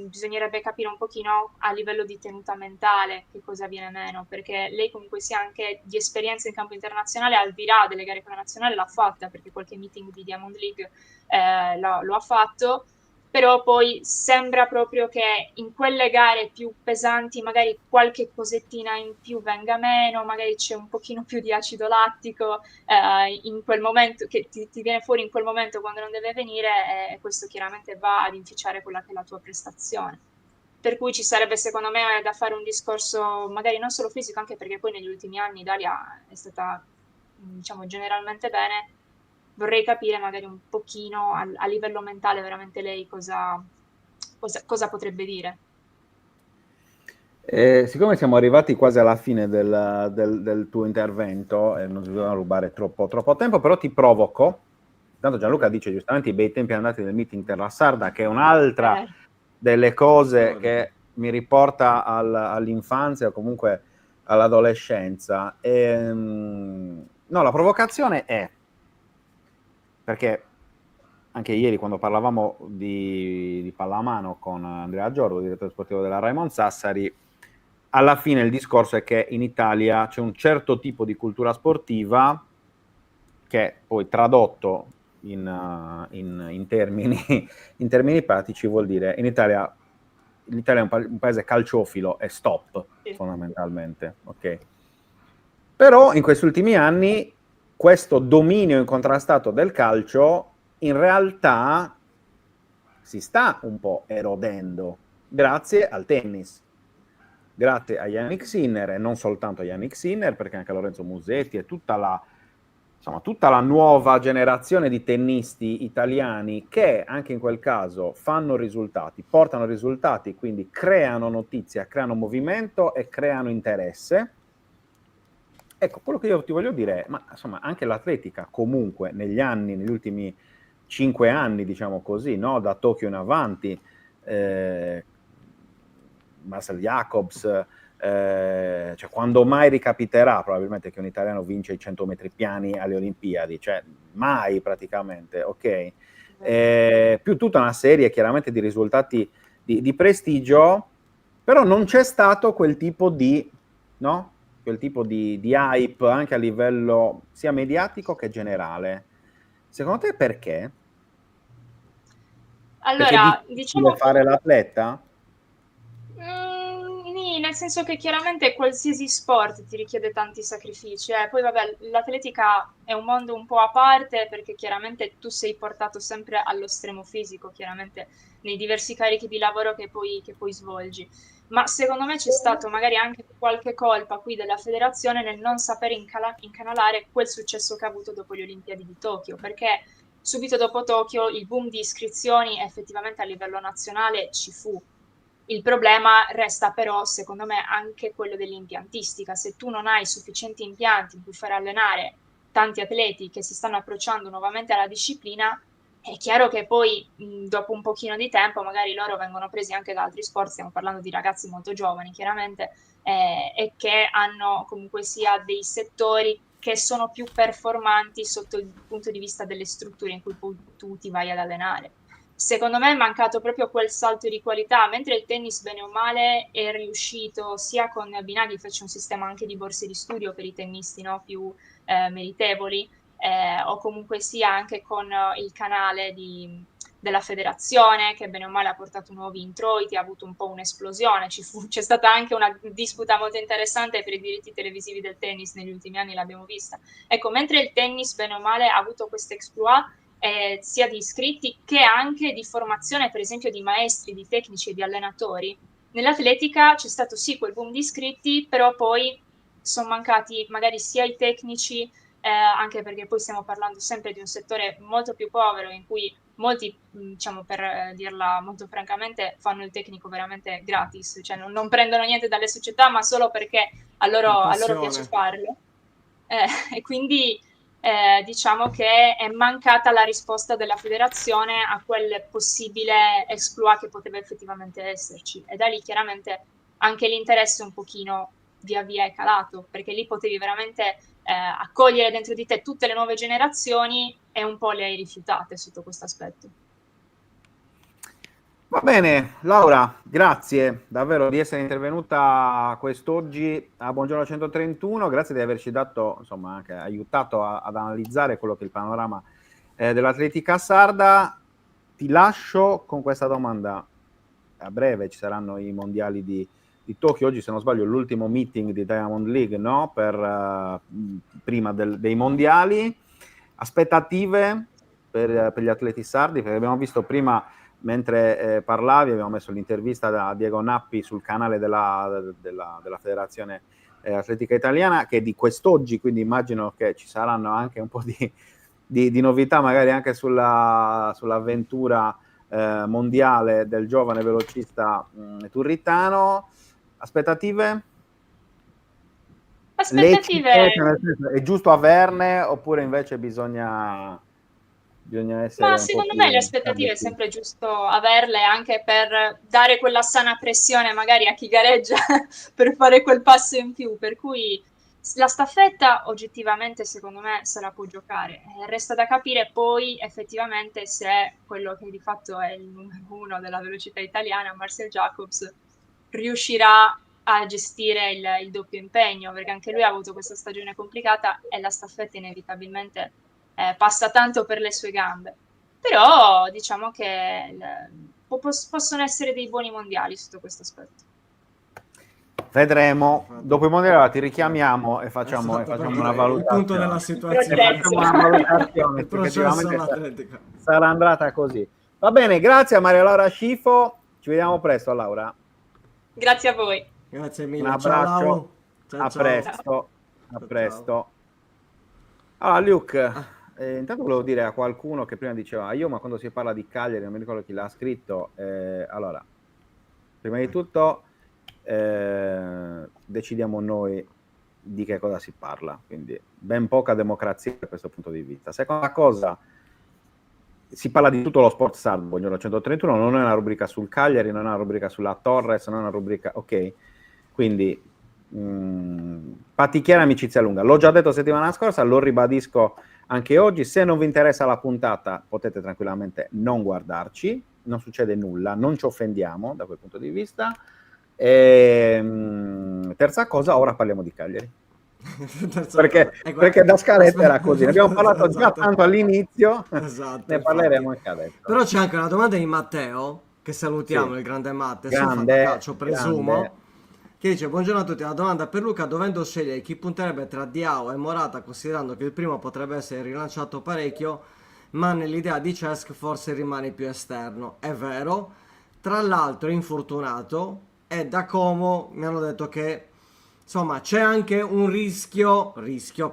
bisognerebbe capire un pochino a livello di tenuta mentale che cosa viene meno, perché lei comunque sia anche di esperienza in campo internazionale, al di là delle gare con la nazionale l'ha fatta, perché qualche meeting di Diamond League lo ha fatto, però poi sembra proprio che in quelle gare più pesanti magari qualche cosettina in più venga meno, magari c'è un pochino più di acido lattico in quel momento, che ti viene fuori in quel momento quando non deve venire, e questo chiaramente va ad inficiare quella che è la tua prestazione. Per cui ci sarebbe secondo me da fare un discorso magari non solo fisico, anche perché poi negli ultimi anni Dalia è stata, diciamo, generalmente bene. Vorrei capire magari un pochino a livello mentale veramente lei cosa potrebbe dire. Siccome siamo arrivati quasi alla fine del tuo intervento e non dobbiamo rubare troppo tempo, però ti provoco. Tanto Gianluca dice giustamente i bei tempi andati del meeting Terra Sarda, che è un'altra delle cose che mi riporta all'infanzia o comunque all'adolescenza. No, la provocazione è perché anche ieri quando parlavamo di pallamano con Andrea Giorgo, direttore sportivo della Raimon Sassari, alla fine il discorso è che in Italia c'è un certo tipo di cultura sportiva che poi tradotto in termini pratici vuol dire in Italia l'Italia è un paese calciofilo e stop, Sì. fondamentalmente, ok? Però in questi ultimi anni questo dominio incontrastato del calcio in realtà si sta un po' erodendo grazie al tennis, grazie a Yannick Sinner, e non soltanto a Yannick Sinner, perché anche Lorenzo Musetti e tutta la nuova generazione di tennisti italiani che anche in quel caso fanno risultati, portano risultati, quindi creano notizia, creano movimento e creano interesse. Ecco, quello che io ti voglio dire è, ma insomma, anche l'atletica comunque negli ultimi 5 anni, diciamo così, no? Da Tokyo in avanti, Marcel Jacobs, cioè quando mai ricapiterà probabilmente che un italiano vince i 100 metri piani alle Olimpiadi, cioè mai praticamente, ok? Più tutta una serie chiaramente di risultati di prestigio, però non c'è stato quel tipo di, no? Quel tipo di hype anche a livello sia mediatico che generale. Secondo te perché? Perché è Allora, difficile diciamo, fare l'atleta? nì, nel senso che chiaramente qualsiasi sport ti richiede tanti sacrifici. Poi vabbè, l'atletica è un mondo un po' a parte perché chiaramente tu sei portato sempre allo stremo fisico, chiaramente nei diversi carichi di lavoro che poi svolgi. Ma secondo me c'è stato magari anche qualche colpa qui della federazione nel non saper incanalare quel successo che ha avuto dopo le Olimpiadi di Tokyo, perché subito dopo Tokyo il boom di iscrizioni effettivamente a livello nazionale ci fu. Il problema resta però, secondo me, anche quello dell'impiantistica. Se tu non hai sufficienti impianti in cui far allenare tanti atleti che si stanno approcciando nuovamente alla disciplina, è chiaro che poi, dopo un pochino di tempo, magari loro vengono presi anche da altri sport, stiamo parlando di ragazzi molto giovani, chiaramente, e che hanno comunque sia dei settori che sono più performanti sotto il punto di vista delle strutture in cui tu ti vai ad allenare. Secondo me è mancato proprio quel salto di qualità, mentre il tennis, bene o male, è riuscito sia con Binaghi, fece un sistema anche di borse di studio per i tennisti, no, più meritevoli, o comunque sia anche con il canale della federazione, che bene o male ha portato nuovi introiti, ha avuto un po' un'esplosione, c'è stata anche una disputa molto interessante per i diritti televisivi del tennis negli ultimi anni, l'abbiamo vista. Ecco, mentre il tennis, bene o male, ha avuto questo exploit, sia di iscritti che anche di formazione, per esempio di maestri, di tecnici e di allenatori. Nell'atletica c'è stato sì quel boom di iscritti, però poi sono mancati magari sia i tecnici, anche perché poi stiamo parlando sempre di un settore molto più povero in cui molti, diciamo per dirla molto francamente, fanno il tecnico veramente gratis, cioè non prendono niente dalle società, ma solo perché a loro piace farlo. E quindi diciamo che è mancata la risposta della federazione a quel possibile exploit che poteva effettivamente esserci. E da lì chiaramente anche l'interesse un pochino via via è calato, perché lì potevi veramente accogliere dentro di te tutte le nuove generazioni e un po' le hai rifiutate sotto questo aspetto. Va bene, Laura, grazie davvero di essere intervenuta quest'oggi a Buongiorno 131, grazie di averci dato, insomma, anche aiutato ad analizzare quello che è il panorama dell'atletica sarda. Ti lascio con questa domanda. A breve ci saranno i mondiali di Tokyo, oggi se non sbaglio l'ultimo meeting di Diamond League, no? Prima dei mondiali. Aspettative per gli atleti sardi, perché abbiamo visto prima, mentre parlavi, abbiamo messo l'intervista da Diego Nappi sul canale della Federazione Atletica Italiana, che è di quest'oggi, quindi immagino che ci saranno anche un po' di novità, magari anche sull'avventura mondiale del giovane velocista turritano. Aspettative? Aspettative. È giusto averne oppure invece bisogna essere Ma un po' secondo più me le aspettative è sempre giusto averle anche per dare quella sana pressione magari a chi gareggia per fare quel passo in più, per cui la staffetta oggettivamente secondo me se la può giocare. Resta da capire poi effettivamente se quello che di fatto è il numero uno della velocità italiana, Marcel Jacobs, riuscirà a gestire il doppio impegno, perché anche lui ha avuto questa stagione complicata e la staffetta inevitabilmente passa tanto per le sue gambe. Però diciamo che possono essere dei buoni mondiali sotto questo aspetto. Vedremo. Dopo i mondiali ti richiamiamo e facciamo Esatto, una perché il valutazione. punto della E situazione. facciamo una valutazione. Il processo Effettivamente all'Atletica. sarà andata così. Va bene, grazie a Maria Laura Scifo. Ci vediamo presto, Laura. Grazie a voi. Grazie mille. Un Ciao, abbraccio. Lau. Ciao, A ciao. presto. A Ciao, presto. Allora, Luke, intanto volevo dire a qualcuno che prima diceva io, ma quando si parla di Cagliari, non mi ricordo chi l'ha scritto. Allora, prima di tutto decidiamo noi di che cosa si parla, quindi ben poca democrazia da questo punto di vista. Seconda cosa, si parla di tutto lo sport sardo, Buongiorno 131, non è una rubrica sul Cagliari, non è una rubrica sulla Torres, non è una rubrica, ok, quindi pattichiera, amicizia lunga, l'ho già detto settimana scorsa, lo ribadisco anche oggi. Se non vi interessa la puntata potete tranquillamente non guardarci, non succede nulla, non ci offendiamo da quel punto di vista. Terza cosa, ora parliamo di Cagliari, perché da scaletta era così, ne abbiamo parlato già tanto all'inizio, Esatto, ne parleremo anche adesso. Però c'è anche una domanda di Matteo, che salutiamo, Sì. il grande Matte, Grande, su Fantacalcio, presumo, grande. che dice: buongiorno a tutti, una domanda per Luca: dovendo scegliere chi punterebbe tra Diao e Morata, considerando che il primo potrebbe essere rilanciato parecchio, ma nell'idea di Cesc forse rimane più esterno. È vero, tra l'altro è infortunato e da Como mi hanno detto che insomma c'è anche un rischio,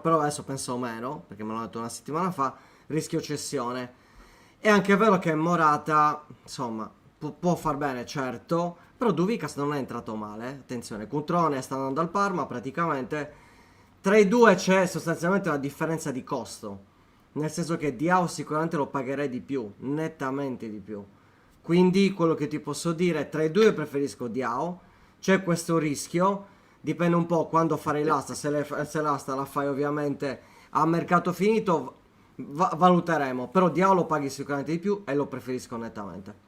però adesso penso meno, perché me l'hanno detto una settimana fa, rischio cessione. È anche vero che Morata, insomma, può far bene, certo, però Duvikas non è entrato male, attenzione, Cutrone sta andando al Parma praticamente, tra i due c'è sostanzialmente una differenza di costo, nel senso che Diao sicuramente lo pagherei di più, nettamente di più, quindi quello che ti posso dire, tra i due preferisco Diao, c'è questo rischio, dipende un po' quando farei l'asta, se l'asta la fai ovviamente a mercato finito, valuteremo, però Diao lo paghi sicuramente di più e lo preferisco nettamente.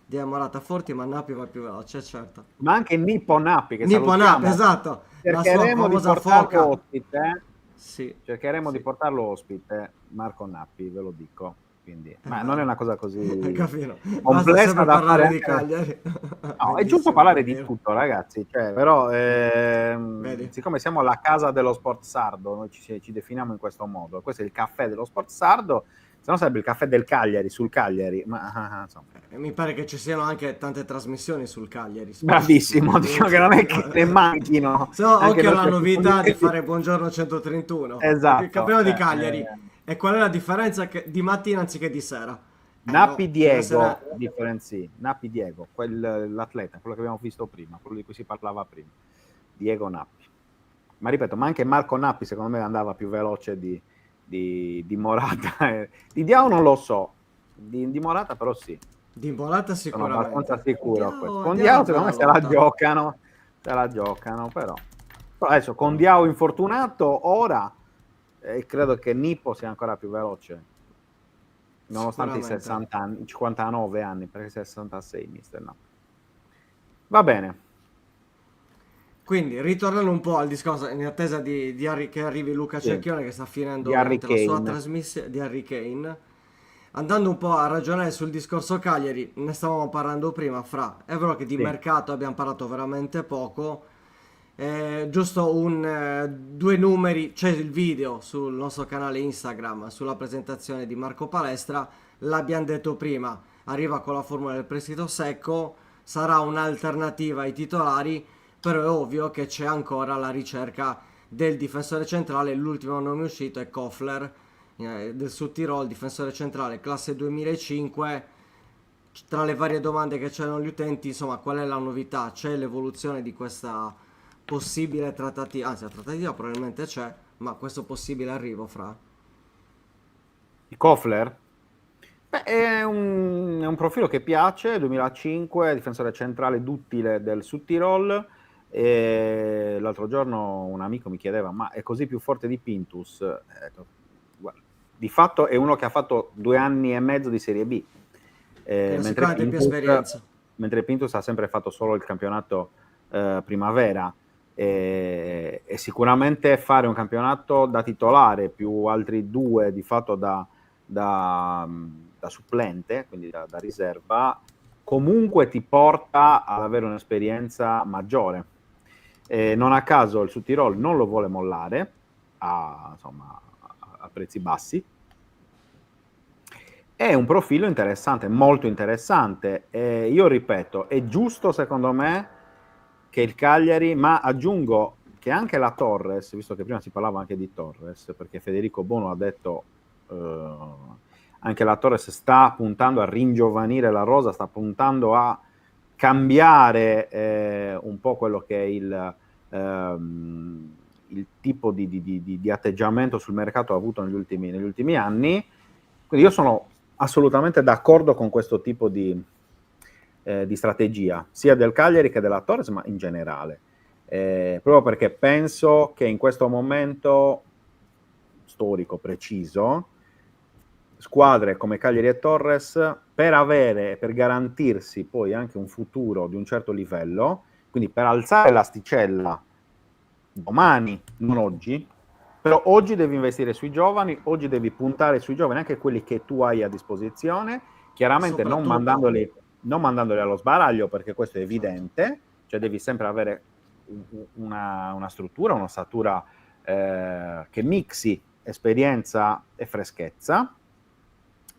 Diao Morata forti, ma Nappi va più veloce, certo. Ma anche Nippo Nappi, che Nippo salutiamo. Nappi, esatto, la sua Cercheremo di famosa portarlo foca. ospite. Sì, Cercheremo sì. di portarlo ospite, Marco Nappi, ve lo dico. Quindi, ma non è una cosa così Capito. Basta complessa sempre da parlare fare di anche- Cagliari. No, è giusto Bellissimo, parlare di davvero. tutto, ragazzi. Cioè, però, Vedi? siccome siamo la casa dello sport sardo, noi ci definiamo in questo modo. Questo è il caffè dello sport sardo, se no sarebbe il caffè del Cagliari, sul Cagliari. Ma insomma, Mi pare che ci siano anche tante trasmissioni sul Cagliari. bravissimo. Diciamo che non è che ne manchino. Se no, anche occhio i alla nostri novità di approfondimenti. fare Buongiorno 131. Esatto, Il campione di Cagliari. E qual è la differenza di mattina anziché di sera? Nappi no, Diego, deve essere- differenzi. Nappi Diego, l'atleta, quello che abbiamo visto prima, quello di cui si parlava prima. Diego Nappi. Ma ripeto, ma anche Marco Nappi secondo me andava più veloce di Morata. Di Diao non lo so, di Morata però sì. Di Morata Sono sicuramente. abbastanza sicuro. Diao- Questo. Con Diao Diao è secondo me bella se la lotta. giocano, però adesso con Diao infortunato ora credo che Nippo sia ancora più veloce. Nonostante i Sicuramente. 60 anni, 59 anni, perché 66 mister, no. Va bene. Quindi, ritornando un po' al discorso, in attesa che arrivi Luca Sì. Cerchione, che sta finendo Di Harry ovviamente la sua Kane. trasmissione di Harry Kane, andando un po' a ragionare sul discorso Cagliari, ne stavamo parlando prima, è vero che di Sì. mercato abbiamo parlato veramente poco, giusto due numeri, c'è il video sul nostro canale Instagram sulla presentazione di Marco Palestra, l'abbiamo detto prima, arriva con la formula del prestito secco, sarà un'alternativa ai titolari, però è ovvio che c'è ancora la ricerca del difensore centrale, l'ultimo nome uscito è Kofler del Sud Tirol, difensore centrale classe 2005. Tra le varie domande che c'erano gli utenti, insomma, qual è la novità? C'è l'evoluzione di questa possibile trattativa, anzi la trattativa probabilmente c'è, ma questo possibile arrivo Il Kofler? Beh, è un profilo che piace, 2005, difensore centrale duttile del Sud Tirol. E l'altro giorno un amico mi chiedeva, ma è così più forte di Pintus? Guarda, di fatto è uno che ha fatto 2 anni e mezzo di Serie B. sicuramente più esperienza. Mentre Pintus ha sempre fatto solo il campionato primavera. E sicuramente fare un campionato da titolare più altri 2 di fatto da supplente, quindi da riserva, comunque ti porta ad avere un'esperienza maggiore. Non a caso il Südtirol non lo vuole mollare insomma, a prezzi bassi. È un profilo interessante, molto interessante. Io ripeto, è giusto secondo me che il Cagliari, ma aggiungo che anche la Torres, visto che prima si parlava anche di Torres, perché Federico Bono ha detto anche la Torres sta puntando a ringiovanire la rosa, sta puntando a cambiare un po' quello che è il tipo di atteggiamento sul mercato ha avuto negli ultimi anni. Quindi io sono assolutamente d'accordo con questo tipo di strategia, sia del Cagliari che della Torres, ma in generale. Proprio perché penso che in questo momento storico preciso, squadre come Cagliari e Torres, per garantirsi poi anche un futuro di un certo livello, quindi per alzare l'asticella domani, non oggi, però oggi devi investire sui giovani, oggi devi puntare sui giovani, anche quelli che tu hai a disposizione, chiaramente non mandandoli allo sbaraglio, perché questo è evidente, cioè devi sempre avere una struttura, un'ossatura che mixi esperienza e freschezza,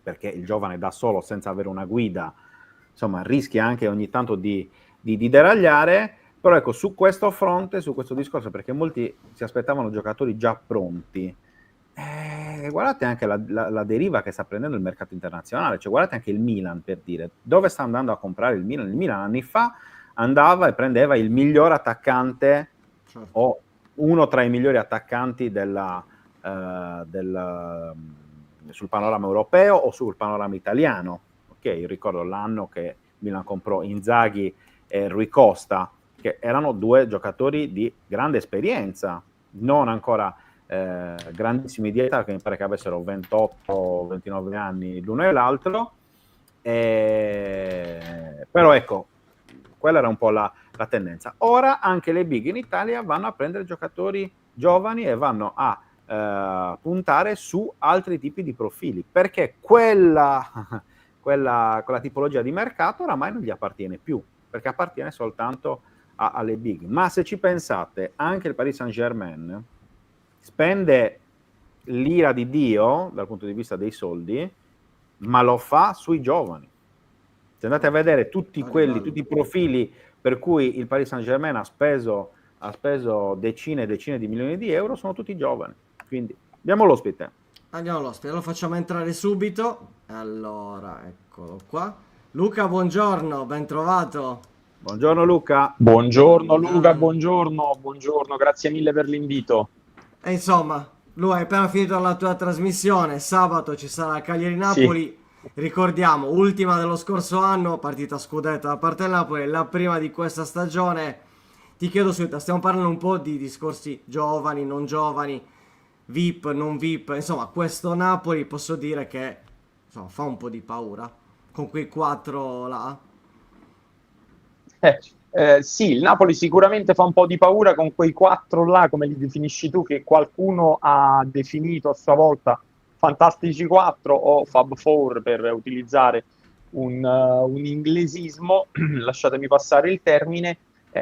perché il giovane da solo, senza avere una guida, insomma, rischia anche ogni tanto di deragliare. Però ecco, su questo fronte, su questo discorso, perché molti si aspettavano giocatori già pronti, guardate anche la deriva che sta prendendo il mercato internazionale, cioè guardate anche il Milan, per dire, dove sta andando a comprare il Milan? Il Milan anni fa andava e prendeva il miglior attaccante, certo, o uno tra i migliori attaccanti sul panorama europeo o sul panorama italiano. Ok, ricordo l'anno che Milan comprò Inzaghi e Rui Costa, che erano due giocatori di grande esperienza, non ancora grandissimi di età, che mi pare che avessero 28-29 anni l'uno e l'altro, però ecco, quella era un po' la tendenza. Ora anche le big in Italia vanno a prendere giocatori giovani e vanno a puntare su altri tipi di profili, perché quella tipologia di mercato oramai non gli appartiene più, perché appartiene soltanto alle big. Ma se ci pensate, anche il Paris Saint-Germain spende l'ira di Dio dal punto di vista dei soldi, ma lo fa sui giovani. Se andate a vedere tutti i profili per cui il Paris Saint-Germain ha speso decine e decine di milioni di euro, sono tutti giovani. Quindi andiamo all'ospite, lo facciamo entrare subito. Allora, eccolo qua. Luca, buongiorno, ben trovato. Buongiorno Luca. Buongiorno Luca, buongiorno, grazie mille per l'invito. E insomma, lui hai appena finito la tua trasmissione, sabato ci sarà Cagliari-Napoli, sì. Ricordiamo, ultima dello scorso anno, partita scudetto da parte del Napoli, la prima di questa stagione. Ti chiedo subito, stiamo parlando un po' di discorsi giovani, non giovani, VIP, non VIP, insomma questo Napoli posso dire che insomma, fa un po' di paura con quei 4 là. Sì, il Napoli sicuramente fa un po' di paura con quei 4 là, come li definisci tu, che qualcuno ha definito a sua volta Fantastici 4 o Fab 4 per utilizzare un inglesismo, lasciatemi passare il termine.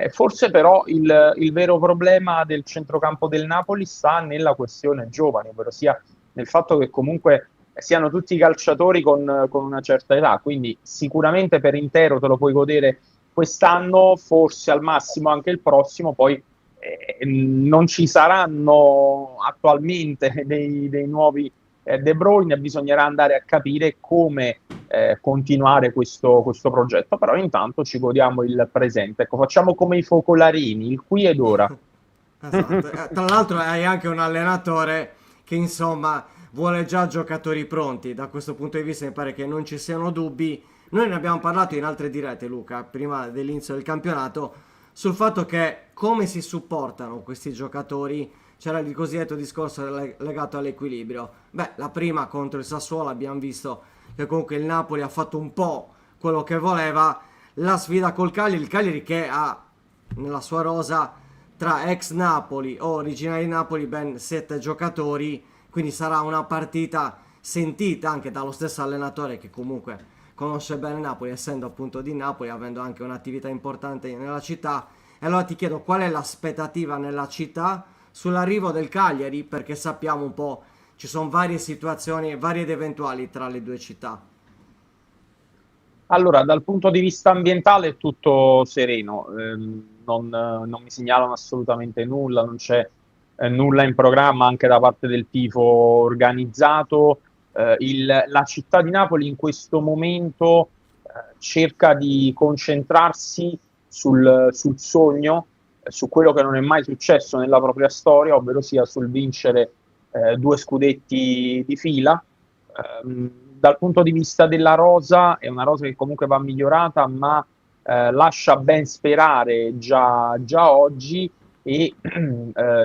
Forse però il vero problema del centrocampo del Napoli sta nella questione giovani, ovvero sia nel fatto che comunque siano tutti calciatori con una certa età, quindi sicuramente per intero te lo puoi godere quest'anno, forse al massimo anche il prossimo, poi non ci saranno attualmente dei nuovi De Bruyne, bisognerà andare a capire come continuare questo progetto, però intanto ci godiamo il presente. Ecco, facciamo come i focolarini, il qui ed ora. Esatto. Tra l'altro hai anche un allenatore che insomma vuole già giocatori pronti, da questo punto di vista mi pare che non ci siano dubbi. Noi ne abbiamo parlato in altre dirette, Luca, prima dell'inizio del campionato, sul fatto che come si supportano questi giocatori. C'era il cosiddetto discorso legato all'equilibrio. Beh, la prima contro il Sassuolo abbiamo visto che comunque il Napoli ha fatto un po' quello che voleva. La sfida col Cagliari, il Cagliari che ha nella sua rosa tra ex Napoli o originari Napoli ben 7 giocatori, quindi sarà una partita sentita anche dallo stesso allenatore che comunque conosce bene Napoli, essendo appunto di Napoli, avendo anche un'attività importante nella città. E allora ti chiedo qual è l'aspettativa nella città sull'arrivo del Cagliari, perché sappiamo un po', ci sono varie situazioni, varie ed eventuali tra le due città. Allora, dal punto di vista ambientale è tutto sereno, non mi segnalano assolutamente nulla, non c'è nulla in programma anche da parte del tifo organizzato. La città di Napoli in questo momento cerca di concentrarsi sul sogno, su quello che non è mai successo nella propria storia, ovvero sia sul vincere 2 scudetti di fila. Dal punto di vista della rosa, è una rosa che comunque va migliorata, ma lascia ben sperare già oggi, e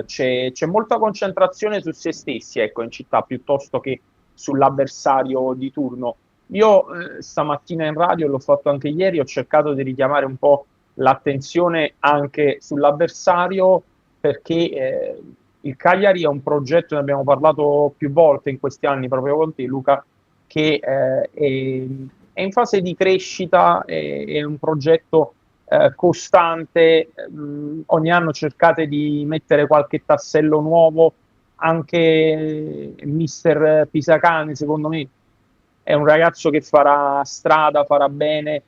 c'è molta concentrazione su se stessi, ecco, in città, piuttosto che sull'avversario di turno. Io stamattina in radio, l'ho fatto anche ieri, ho cercato di richiamare un po' l'attenzione anche sull'avversario, perché il Cagliari è un progetto, ne abbiamo parlato più volte in questi anni proprio con te, Luca, che è in fase di crescita, è un progetto costante. Ogni anno cercate di mettere qualche tassello nuovo. Anche mister Pisacane, secondo me, è un ragazzo che farà strada, farà bene.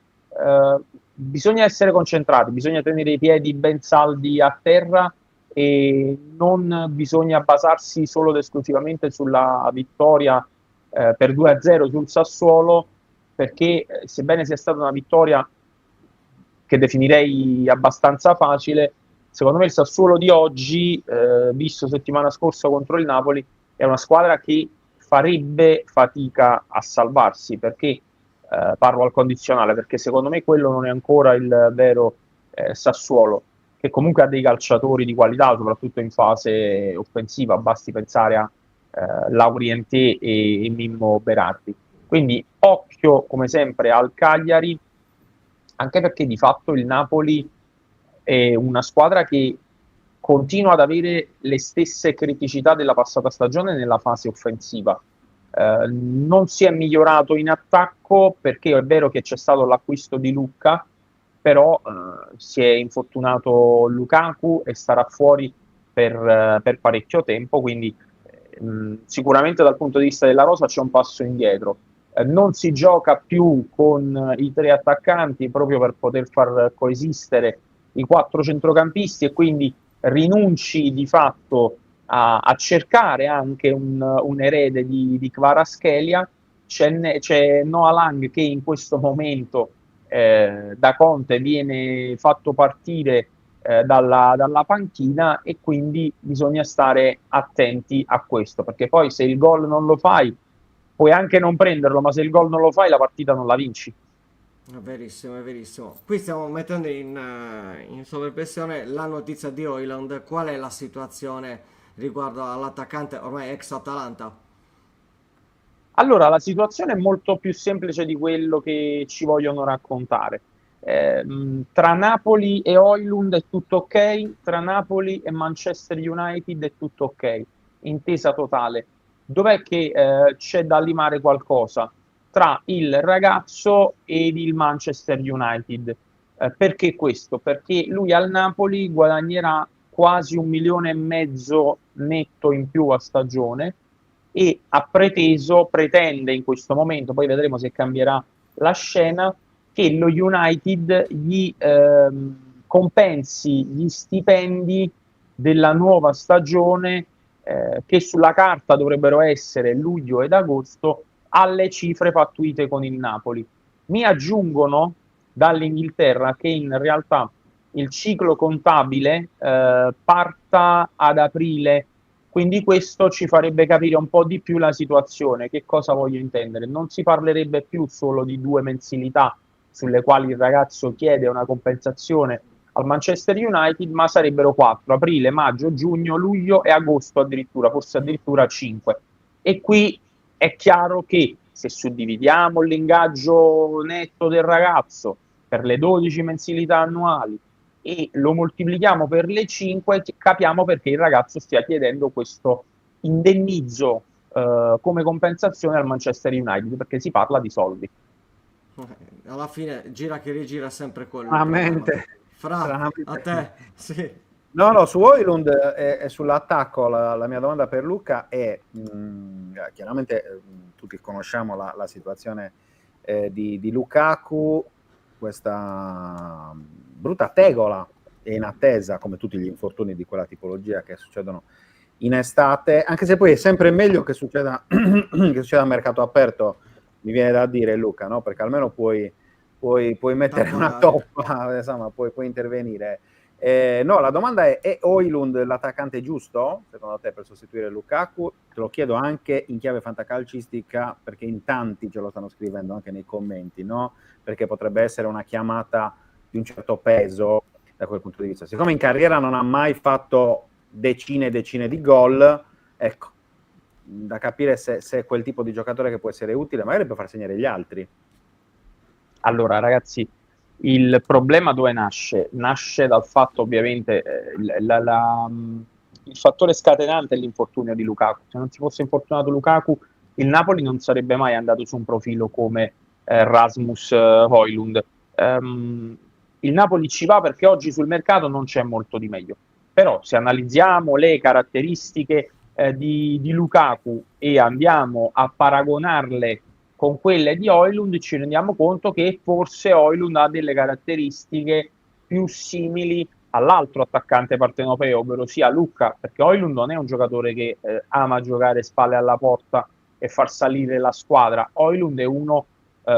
Bisogna essere concentrati, bisogna tenere i piedi ben saldi a terra e non bisogna basarsi solo ed esclusivamente sulla vittoria per 2-0 sul Sassuolo, perché sebbene sia stata una vittoria che definirei abbastanza facile, secondo me il Sassuolo di oggi, visto settimana scorsa contro il Napoli, è una squadra che farebbe fatica a salvarsi, perché parlo al condizionale, perché secondo me quello non è ancora il vero Sassuolo, che comunque ha dei calciatori di qualità, soprattutto in fase offensiva. Basti pensare a Laurienté e Mimmo Berardi. Quindi occhio come sempre al Cagliari, anche perché di fatto il Napoli è una squadra che continua ad avere le stesse criticità della passata stagione nella fase offensiva. Non si è migliorato in attacco, perché è vero che c'è stato l'acquisto di Lucca, però si è infortunato Lukaku e starà fuori per parecchio tempo, quindi sicuramente dal punto di vista della rosa c'è un passo indietro. Non si gioca più con i 3 attaccanti proprio per poter far coesistere i 4 centrocampisti, e quindi rinunci di fatto a cercare anche un erede di Kvaratskhelia. C'è Noah Lang che in questo momento da Conte viene fatto partire dalla panchina, e quindi bisogna stare attenti a questo, perché poi se il gol non lo fai puoi anche non prenderlo, ma se il gol non lo fai la partita non la vinci. È verissimo, è verissimo. Qui stiamo mettendo in sovrappressione la notizia di Højlund. Qual è la situazione riguardo all'attaccante ormai ex Atalanta? Allora, la situazione è molto più semplice di quello che ci vogliono raccontare. Tra Napoli e Højlund è tutto ok, tra Napoli e Manchester United è tutto ok, intesa totale. Dov'è che c'è da limare qualcosa? Tra il ragazzo ed il Manchester United. Perché questo? Perché lui al Napoli guadagnerà quasi 1,5 milioni netto in più a stagione, e pretende in questo momento, poi vedremo se cambierà la scena, che lo United gli compensi gli stipendi della nuova stagione, che sulla carta dovrebbero essere luglio ed agosto, alle cifre pattuite con il Napoli. Mi aggiungono dall'Inghilterra che in realtà il ciclo contabile parta ad aprile, quindi questo ci farebbe capire un po' di più la situazione. Che cosa voglio intendere? Non si parlerebbe più solo di 2 mensilità sulle quali il ragazzo chiede una compensazione al Manchester United, ma sarebbero 4: aprile, maggio, giugno, luglio e agosto, addirittura, forse addirittura 5. E qui è chiaro che se suddividiamo l'ingaggio netto del ragazzo per le 12 mensilità annuali e lo moltiplichiamo per le 5, capiamo perché il ragazzo stia chiedendo questo indennizzo come compensazione al Manchester United, perché si parla di soldi. Alla fine gira che rigira sempre quello. il Stranamente. problema. Fra, Stranamente. a te, sì. No, su Højlund e sull'attacco la mia domanda per Luca è, chiaramente tutti conosciamo la situazione di Lukaku, questa brutta tegola è in attesa, come tutti gli infortuni di quella tipologia che succedono in estate, anche se poi è sempre meglio che succeda a mercato aperto, mi viene da dire, Luca, no? Perché almeno puoi mettere una toppa, insomma, puoi intervenire. No, la domanda è Højlund l'attaccante giusto, secondo te, per sostituire Lukaku? Te lo chiedo anche in chiave fantacalcistica, perché in tanti ce lo stanno scrivendo anche nei commenti, no? Perché potrebbe essere una chiamata di un certo peso da quel punto di vista. Siccome in carriera non ha mai fatto decine e decine di gol, ecco, da capire se è quel tipo di giocatore che può essere utile, magari per far segnare gli altri. Allora, ragazzi, il problema dove nasce? Nasce dal fatto, ovviamente, il fattore scatenante è l'infortunio di Lukaku. Se non si fosse infortunato Lukaku, il Napoli non sarebbe mai andato su un profilo come Rasmus Højlund. Il Napoli ci va perché oggi sul mercato non c'è molto di meglio. Però se analizziamo le caratteristiche di Lukaku e andiamo a paragonarle con quelle di Højlund, ci rendiamo conto che forse Højlund ha delle caratteristiche più simili all'altro attaccante partenopeo, ovvero sia Luka, perché Højlund non è un giocatore che ama giocare spalle alla porta e far salire la squadra. Højlund è uno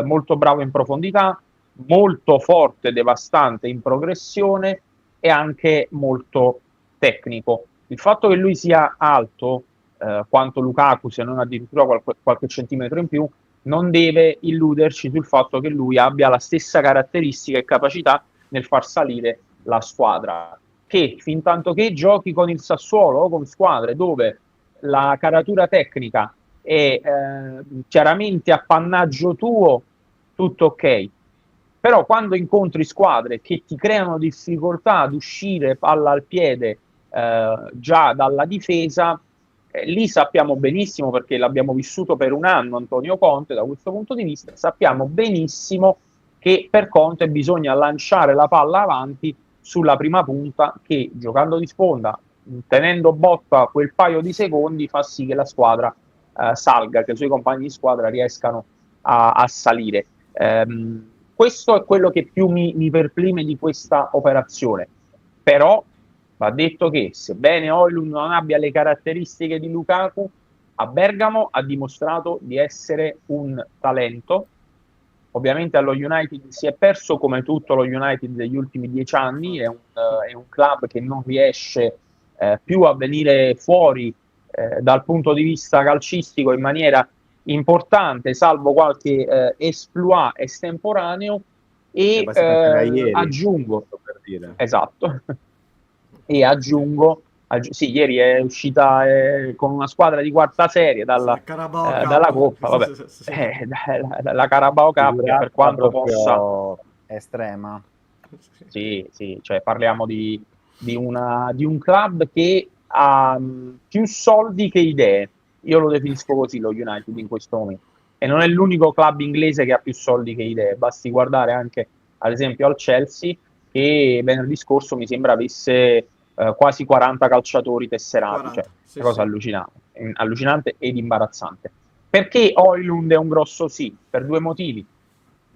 molto bravo in profondità, molto forte, devastante in progressione e anche molto tecnico. Il fatto che lui sia alto quanto Lukaku, se non addirittura qualche centimetro in più, non deve illuderci sul fatto che lui abbia la stessa caratteristica e capacità nel far salire la squadra, che fin tanto che giochi con il Sassuolo o con squadre dove la caratura tecnica è chiaramente appannaggio tuo, tutto ok. Però quando incontri squadre che ti creano difficoltà ad uscire palla al piede già dalla difesa, lì sappiamo benissimo, perché l'abbiamo vissuto per un anno Antonio Conte, da questo punto di vista sappiamo benissimo che per Conte bisogna lanciare la palla avanti sulla prima punta, che giocando di sponda, tenendo botta quel paio di secondi, fa sì che la squadra salga, che i suoi compagni di squadra riescano a salire. Questo è quello che più mi perplime di questa operazione. Però va detto che, sebbene Højlund non abbia le caratteristiche di Lukaku, a Bergamo ha dimostrato di essere un talento. Ovviamente allo United si è perso, come tutto lo United degli ultimi 10 anni, è un club che non riesce più a venire fuori dal punto di vista calcistico in maniera importante, salvo qualche exploit estemporaneo, e aggiungo, per dire. esatto, e aggiungo, sì, ieri è uscita con una squadra di quarta serie dalla Coppa, vabbè, Sì. la Carabao Cup, che per quanto possa estrema. sì, cioè parliamo di un club che ha più soldi che idee. Io lo definisco così lo United in questo momento, e non è l'unico club inglese che ha più soldi che idee. Basti guardare anche ad esempio al Chelsea, che venerdì scorso mi sembra avesse quasi 40 calciatori tesserati, 40, cioè sì, una cosa sì. allucinante ed imbarazzante. Perché Højlund è un grosso sì? Per due motivi.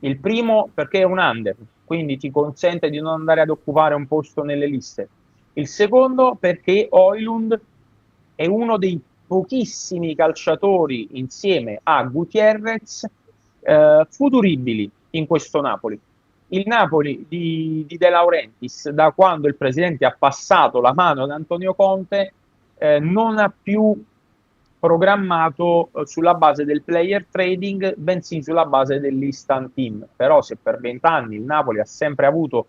Il primo, perché è un under, quindi ti consente di non andare ad occupare un posto nelle liste. Il secondo, perché Højlund è uno dei pochissimi calciatori, insieme a Gutiérrez, futuribili in questo Napoli. Il Napoli di De Laurentiis, da quando il presidente ha passato la mano ad Antonio Conte, non ha più programmato sulla base del player trading, bensì sulla base dell'instant team. Però se per 20 anni il Napoli ha sempre avuto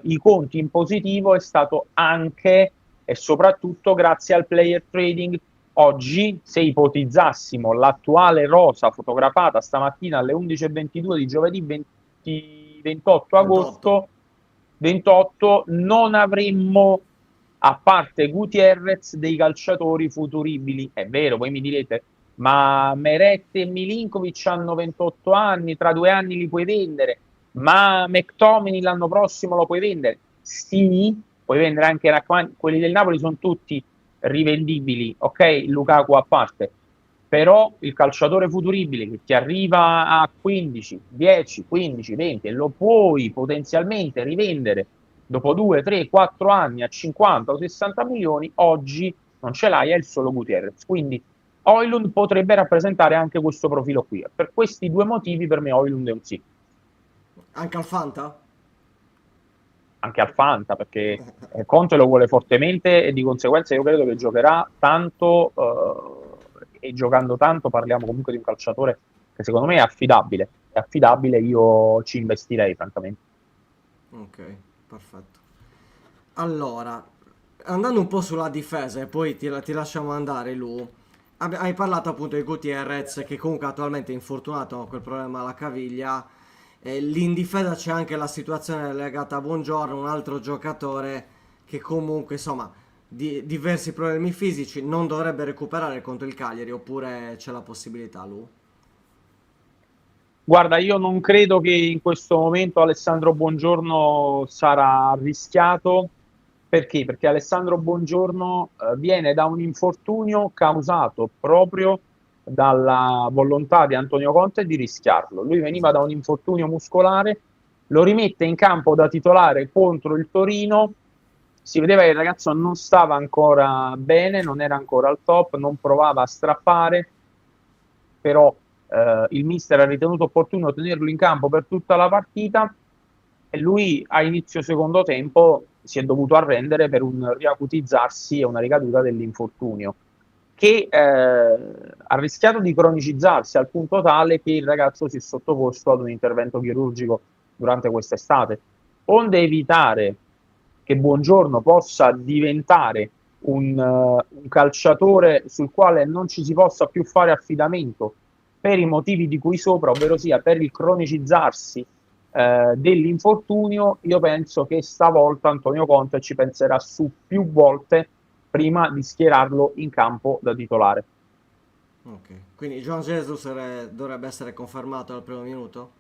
i conti in positivo, è stato anche e soprattutto grazie al player trading. Oggi, se ipotizzassimo l'attuale rosa fotografata stamattina alle 11:22 di giovedì 28 agosto 28, non avremmo, a parte Gutiérrez, dei calciatori futuribili. È vero, voi mi direte, ma Meret e Milinkovic hanno 28 anni, tra 2 anni li puoi vendere, ma McTominay l'anno prossimo lo puoi vendere. Sì, puoi vendere anche Rachmani, quelli del Napoli sono tutti rivendibili, ok? Lukaku a parte, però il calciatore futuribile che ti arriva a 15, 10, 15, 20 e lo puoi potenzialmente rivendere dopo 2, 3, 4 anni a 50 o 60 milioni, oggi non ce l'hai, è il solo Gutierrez. Quindi Højlund potrebbe rappresentare anche questo profilo qui. Per questi due motivi per me Højlund è un sì. Anche al Fanta? Anche al Fanta, perché Conte lo vuole fortemente e di conseguenza io credo che giocherà tanto e giocando tanto parliamo comunque di un calciatore che secondo me è affidabile. È affidabile, io ci investirei francamente. Ok, perfetto. Allora, andando un po' sulla difesa e poi ti lasciamo andare, Lu. Hai parlato appunto di Gutierrez che comunque attualmente è infortunato con quel problema alla caviglia. Lì in difesa c'è anche la situazione legata a Buongiorno, un altro giocatore che comunque insomma di diversi problemi fisici non dovrebbe recuperare contro il Cagliari, oppure c'è la possibilità, Lu? Guarda, io non credo che in questo momento Alessandro Buongiorno sarà rischiato. Perché? Perché Alessandro Buongiorno viene da un infortunio causato proprio dalla volontà di Antonio Conte di rischiarlo. Lui veniva da un infortunio muscolare, lo rimette in campo da titolare contro il Torino, si vedeva che il ragazzo non stava ancora bene, non era ancora al top, non provava a strappare, però il mister ha ritenuto opportuno tenerlo in campo per tutta la partita e lui a inizio secondo tempo si è dovuto arrendere per un riacutizzarsi e una ricaduta dell'infortunio che ha rischiato di cronicizzarsi al punto tale che il ragazzo si è sottoposto ad un intervento chirurgico durante quest'estate, onde evitare che Buongiorno possa diventare un calciatore sul quale non ci si possa più fare affidamento per i motivi di cui sopra, ovvero sia per il cronicizzarsi dell'infortunio. Io penso che stavolta Antonio Conte ci penserà su più volte prima di schierarlo in campo da titolare. Ok, quindi João Jesus dovrebbe essere confermato al primo minuto?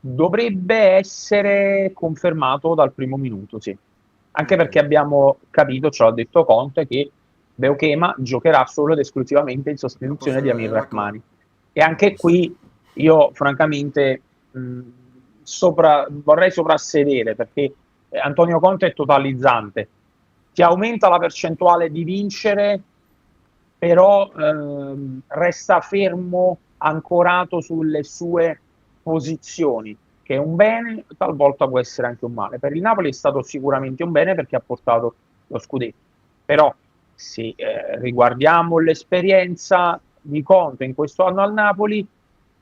Dovrebbe essere confermato dal primo minuto, sì. Anche Ok. perché abbiamo capito, ce l'ha detto Conte, che Beukema giocherà solo ed esclusivamente in sostituzione di Amir Rachmani. E anche qui io francamente vorrei soprassedere, perché Antonio Conte è totalizzante. Ti aumenta la percentuale di vincere, però resta fermo, ancorato sulle sue posizioni, che è un bene, talvolta può essere anche un male. Per il Napoli è stato sicuramente un bene perché ha portato lo scudetto, però se riguardiamo l'esperienza di Conte in questo anno al Napoli,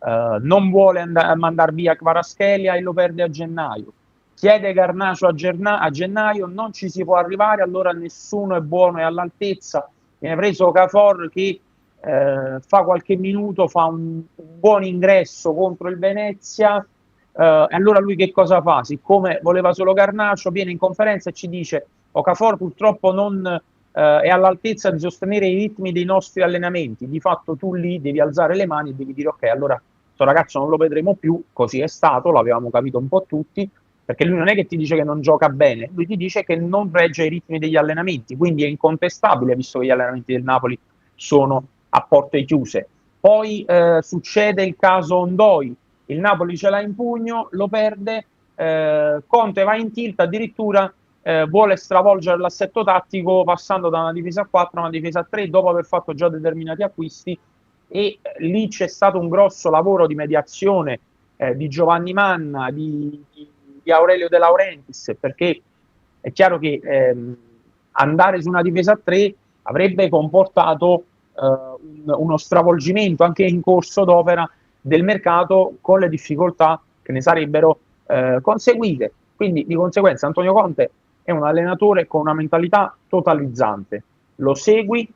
non vuole mandare via Kvaratskhelia e lo perde a gennaio, chiede Garnacio a gennaio, non ci si può arrivare, allora nessuno è buono e all'altezza, viene preso Okafor che fa qualche minuto, fa un buon ingresso contro il Venezia, e allora lui che cosa fa? Siccome voleva solo Garnacio, viene in conferenza e ci dice Okafor purtroppo non è all'altezza di sostenere i ritmi dei nostri allenamenti. Di fatto tu lì devi alzare le mani e devi dire ok, allora questo ragazzo non lo vedremo più. Così è stato, l'avevamo capito un po' tutti, perché lui non è che ti dice che non gioca bene, lui ti dice che non regge i ritmi degli allenamenti, quindi è incontestabile, visto che gli allenamenti del Napoli sono a porte chiuse. Poi succede il caso Ondoi, il Napoli ce l'ha in pugno, lo perde, Conte va in tilt, addirittura vuole stravolgere l'assetto tattico passando da una difesa a 4 a una difesa a 3 dopo aver fatto già determinati acquisti, e lì c'è stato un grosso lavoro di mediazione di Giovanni Manna, di Aurelio De Laurentiis, perché è chiaro che andare su una difesa a 3 avrebbe comportato uno stravolgimento anche in corso d'opera del mercato, con le difficoltà che ne sarebbero conseguite. Quindi di conseguenza Antonio Conte è un allenatore con una mentalità totalizzante, lo segui,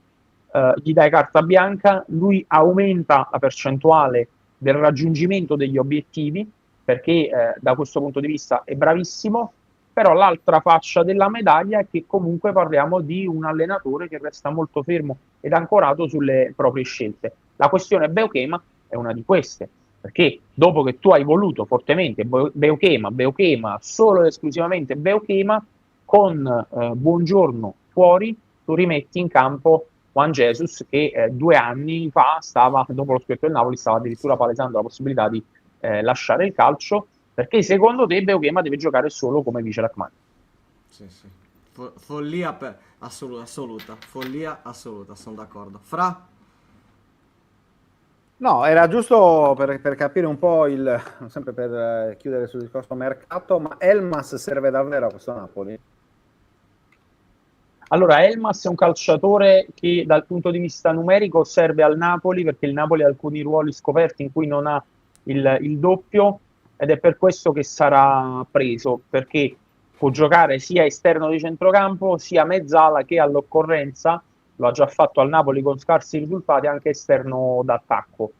gli dai carta bianca, lui aumenta la percentuale del raggiungimento degli obiettivi, perché da questo punto di vista è bravissimo, però l'altra faccia della medaglia è che comunque parliamo di un allenatore che resta molto fermo ed ancorato sulle proprie scelte. La questione Beuchema è una di queste, perché dopo che tu hai voluto fortemente Beuchema, solo ed esclusivamente Beuchema, con Buongiorno fuori, tu rimetti in campo Juan Jesus che 2 anni fa stava, dopo lo scudetto del Napoli, stava addirittura palesando la possibilità di lasciare il calcio, perché secondo te Beuchema deve giocare solo come vice Rachmani. Sì, sì. Follia assoluta, follia assoluta, sono d'accordo. Fra? No, era giusto per capire un po' sempre per chiudere sul discorso mercato, ma Elmas serve davvero a questo Napoli? Allora, Elmas è un calciatore che dal punto di vista numerico serve al Napoli, perché il Napoli ha alcuni ruoli scoperti in cui non ha il doppio, ed è per questo che sarà preso, perché può giocare sia esterno di centrocampo, sia mezzala, che all'occorrenza, lo ha già fatto al Napoli con scarsi risultati, anche esterno d'attacco.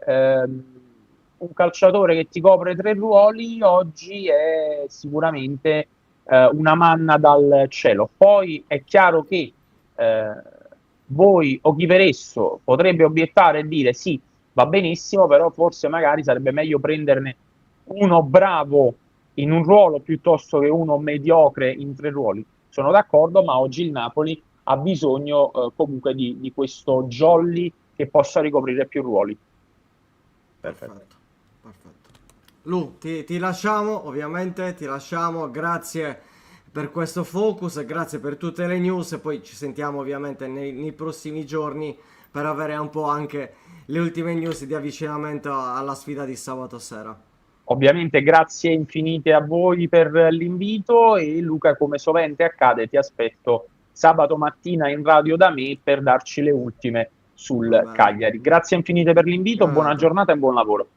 Un calciatore che ti copre 3 ruoli oggi è sicuramente una manna dal cielo. Poi è chiaro che voi o chi per esso potrebbe obiettare e dire sì, va benissimo, però forse magari sarebbe meglio prenderne uno bravo in un ruolo piuttosto che uno mediocre in 3 ruoli. Sono d'accordo, ma oggi il Napoli ha bisogno comunque di questo jolly che possa ricoprire più ruoli. Perfetto. Lu, ti lasciamo, ovviamente, ti lasciamo, grazie per questo focus e grazie per tutte le news, e poi ci sentiamo ovviamente nei prossimi giorni per avere un po' anche le ultime news di avvicinamento alla sfida di sabato sera. Ovviamente grazie infinite a voi per l'invito, e Luca, come sovente accade, ti aspetto sabato mattina in radio da me per darci le ultime sul Cagliari. Grazie infinite per l'invito, buona giornata e buon lavoro.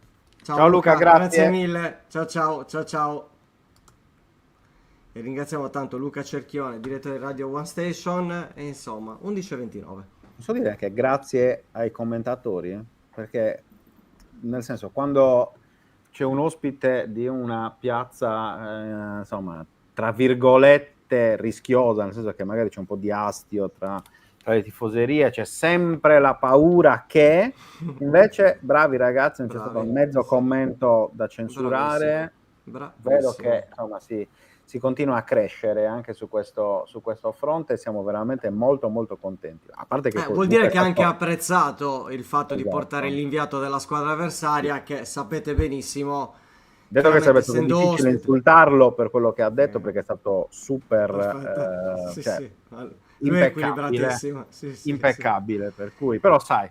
Ciao Luca, grazie. Grazie mille. Ciao. E ringraziamo tanto Luca Cerchione, direttore di Radio One Station, e insomma, 11:29. Posso dire anche grazie ai commentatori, perché nel senso, quando c'è un ospite di una piazza, insomma, tra virgolette rischiosa, nel senso che magari c'è un po' di astio tra le tifoserie, c'è sempre la paura che invece bravi ragazzi, non c'è stato un mezzo commento da censurare. Vedo che insomma si continua a crescere anche su questo fronte, siamo veramente molto molto contenti. A parte che vuol dire che ha anche apprezzato il fatto di portare l'inviato della squadra avversaria, che sapete benissimo. Detto che sarebbe stato difficile insultarlo per quello che ha detto, perché è stato super impeccabile, per cui, però sai,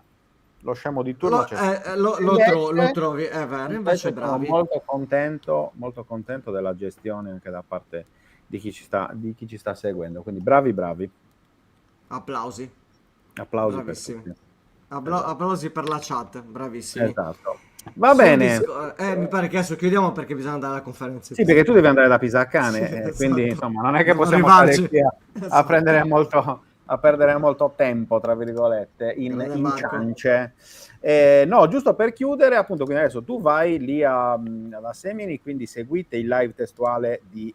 lo scemo di turno lo trovi, è vero, invece bravi. Sono molto contento della gestione anche da parte di chi ci sta seguendo, quindi bravi. Applausi Bravissimi. per tutti. Applausi per la chat, bravissimi. Esatto. Va bene. Mi pare che adesso chiudiamo perché bisogna andare alla conferenza. Sì, perché tu devi andare da Pisaccane, esatto. Quindi insomma non è che possiamo stare qui a perdere molto tempo, tra virgolette, in ciance. No, giusto per chiudere, appunto, quindi adesso tu vai lì alla Semini, quindi seguite il live testuale di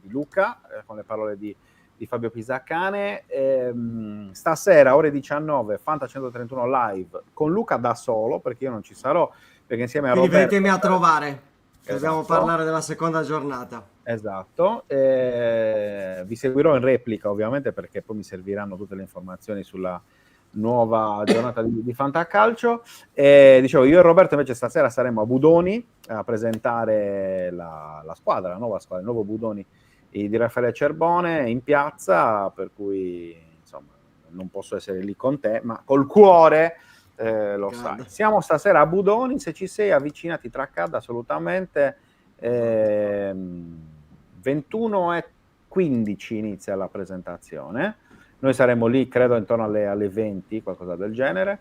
Luca con le parole di Fabio Pisaccane. Stasera ore 19 Fanta 131 live con Luca da solo, perché io non ci sarò, perché insieme a Roberto venitemi a trovare, che esatto, dobbiamo parlare della seconda giornata. Esatto. Vi seguirò in replica ovviamente, perché poi mi serviranno tutte le informazioni sulla nuova giornata di Fantacalcio. Dicevo, io e Roberto invece stasera saremo a Budoni a presentare la nuova squadra, il nuovo Budoni di Raffaele Cerbone in piazza, per cui insomma non posso essere lì con te, ma col cuore lo sai. Siamo stasera a Budoni, se ci sei avvicinati tra CAD assolutamente. 21:15 inizia la presentazione, noi saremo lì credo intorno alle 20, qualcosa del genere,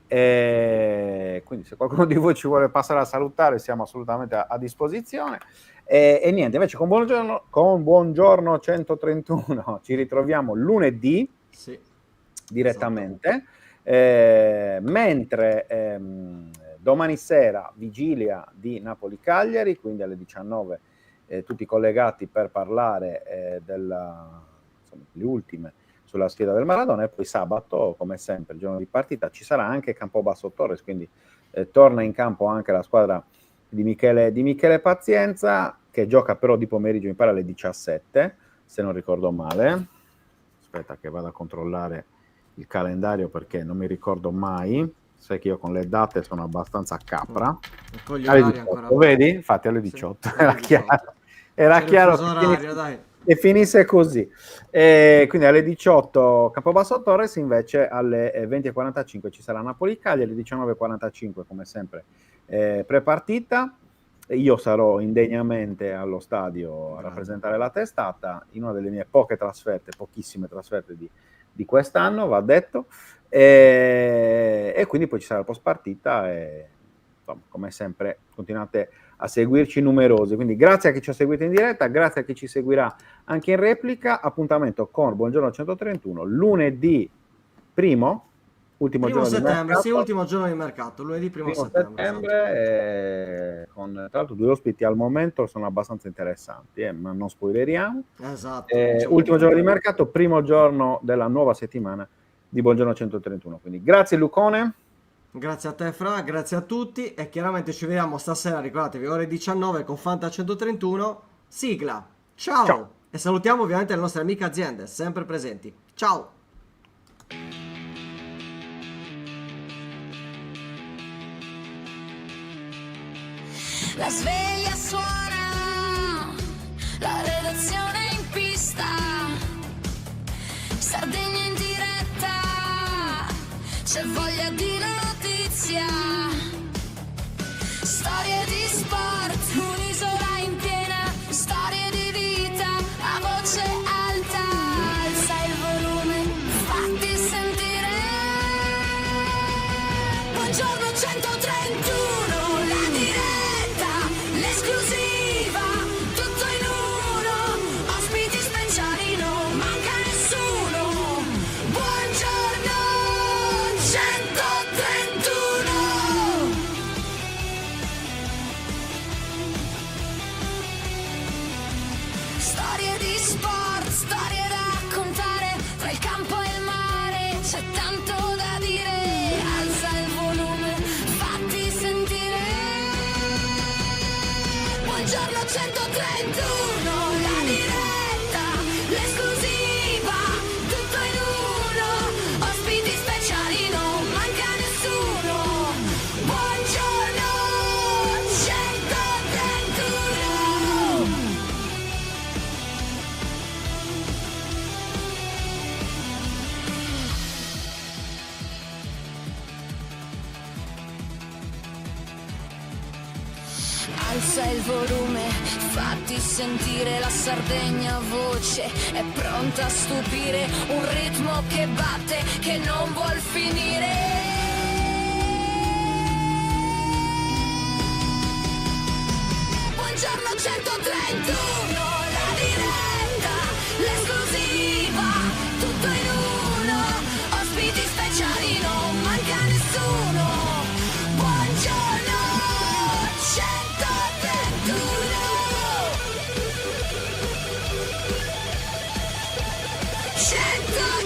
quindi se qualcuno di voi ci vuole passare a salutare siamo assolutamente a disposizione. E niente, invece con Buongiorno 131 ci ritroviamo lunedì direttamente, mentre domani sera vigilia di Napoli-Cagliari, quindi alle 19 tutti collegati per parlare delle ultime sulla sfida del Maradona, e poi sabato, come sempre, il giorno di partita, ci sarà anche Campobasso Torres, quindi torna in campo anche la squadra di Michele Pazienza, che gioca però di pomeriggio, mi pare alle 17, se non ricordo male. Aspetta che vado a controllare il calendario perché non mi ricordo mai. Sai che io con le date sono abbastanza capra. Con gli Alle orari 18, ancora. vedi? Infatti alle 18, era alle 18. chiaro. Era chiaro che finisse così. Quindi alle 18 Campobasso Torres, invece alle 20:45 ci sarà Napoli-Cagliari, alle 19:45 come sempre prepartita. Io sarò indegnamente allo stadio a rappresentare la testata in una delle mie pochissime trasferte di quest'anno, va detto, e quindi poi ci sarà il post partita e insomma, come sempre continuate a seguirci numerosi, quindi grazie a chi ci ha seguito in diretta, grazie a chi ci seguirà anche in replica. Appuntamento con Buongiorno 131 lunedì ultimo giorno settembre, di mercato. sì, ultimo giorno di mercato, lunedì 1 settembre, con tra l'altro 2 ospiti al momento, sono abbastanza interessanti, ma non spoileriamo. Esatto. Ultimo giorno di mercato, primo giorno della nuova settimana di Buongiorno 131. Quindi grazie Lucone. Grazie a te Fra, grazie a tutti e chiaramente ci vediamo stasera, ricordatevi, ore 19 con Fanta 131, sigla, ciao! E salutiamo ovviamente le nostre amiche aziende, sempre presenti, ciao! La sveglia suona, la redazione in pista, Sardegna in diretta, c'è voglia di notizia, storie di sport, un'isola in piena, storie di vita, a voce alta, alza il volume, fatti sentire, Buongiorno 131, la diretta, l'esclusiva, tutto in uno, ospiti speciali, non manca nessuno, Buongiorno 131. Storie di sport, storie da raccontare, tra il campo e il mare, c'è tanto da dire, alza il volume, fatti sentire, Buongiorno 131, la diretta, l'esclusiva, tutto in uno, ospiti speciali, non manca nessuno, Buongiorno 131. Alza il volume, fatti sentire, la Sardegna a voce è pronta a stupire, un ritmo che batte, che non vuol finire. Buongiorno 131, la diretta, l'esclusiva, tutto in uno, ospiti speciali, non manca nessuno, Buongiorno 131. 131.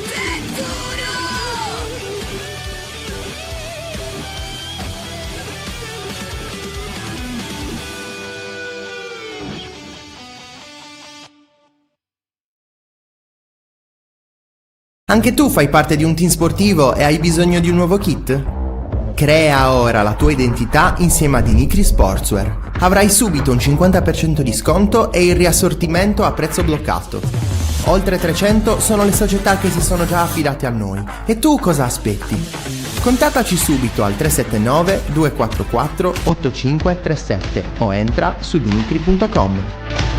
Anche tu fai parte di un team sportivo e hai bisogno di un nuovo kit? Crea ora la tua identità insieme a Dinicri Sportswear. Avrai subito un 50% di sconto e il riassortimento a prezzo bloccato. Oltre 300 sono le società che si sono già affidate a noi. E tu cosa aspetti? Contattaci subito al 379 244 8537 o entra su dinicri.com.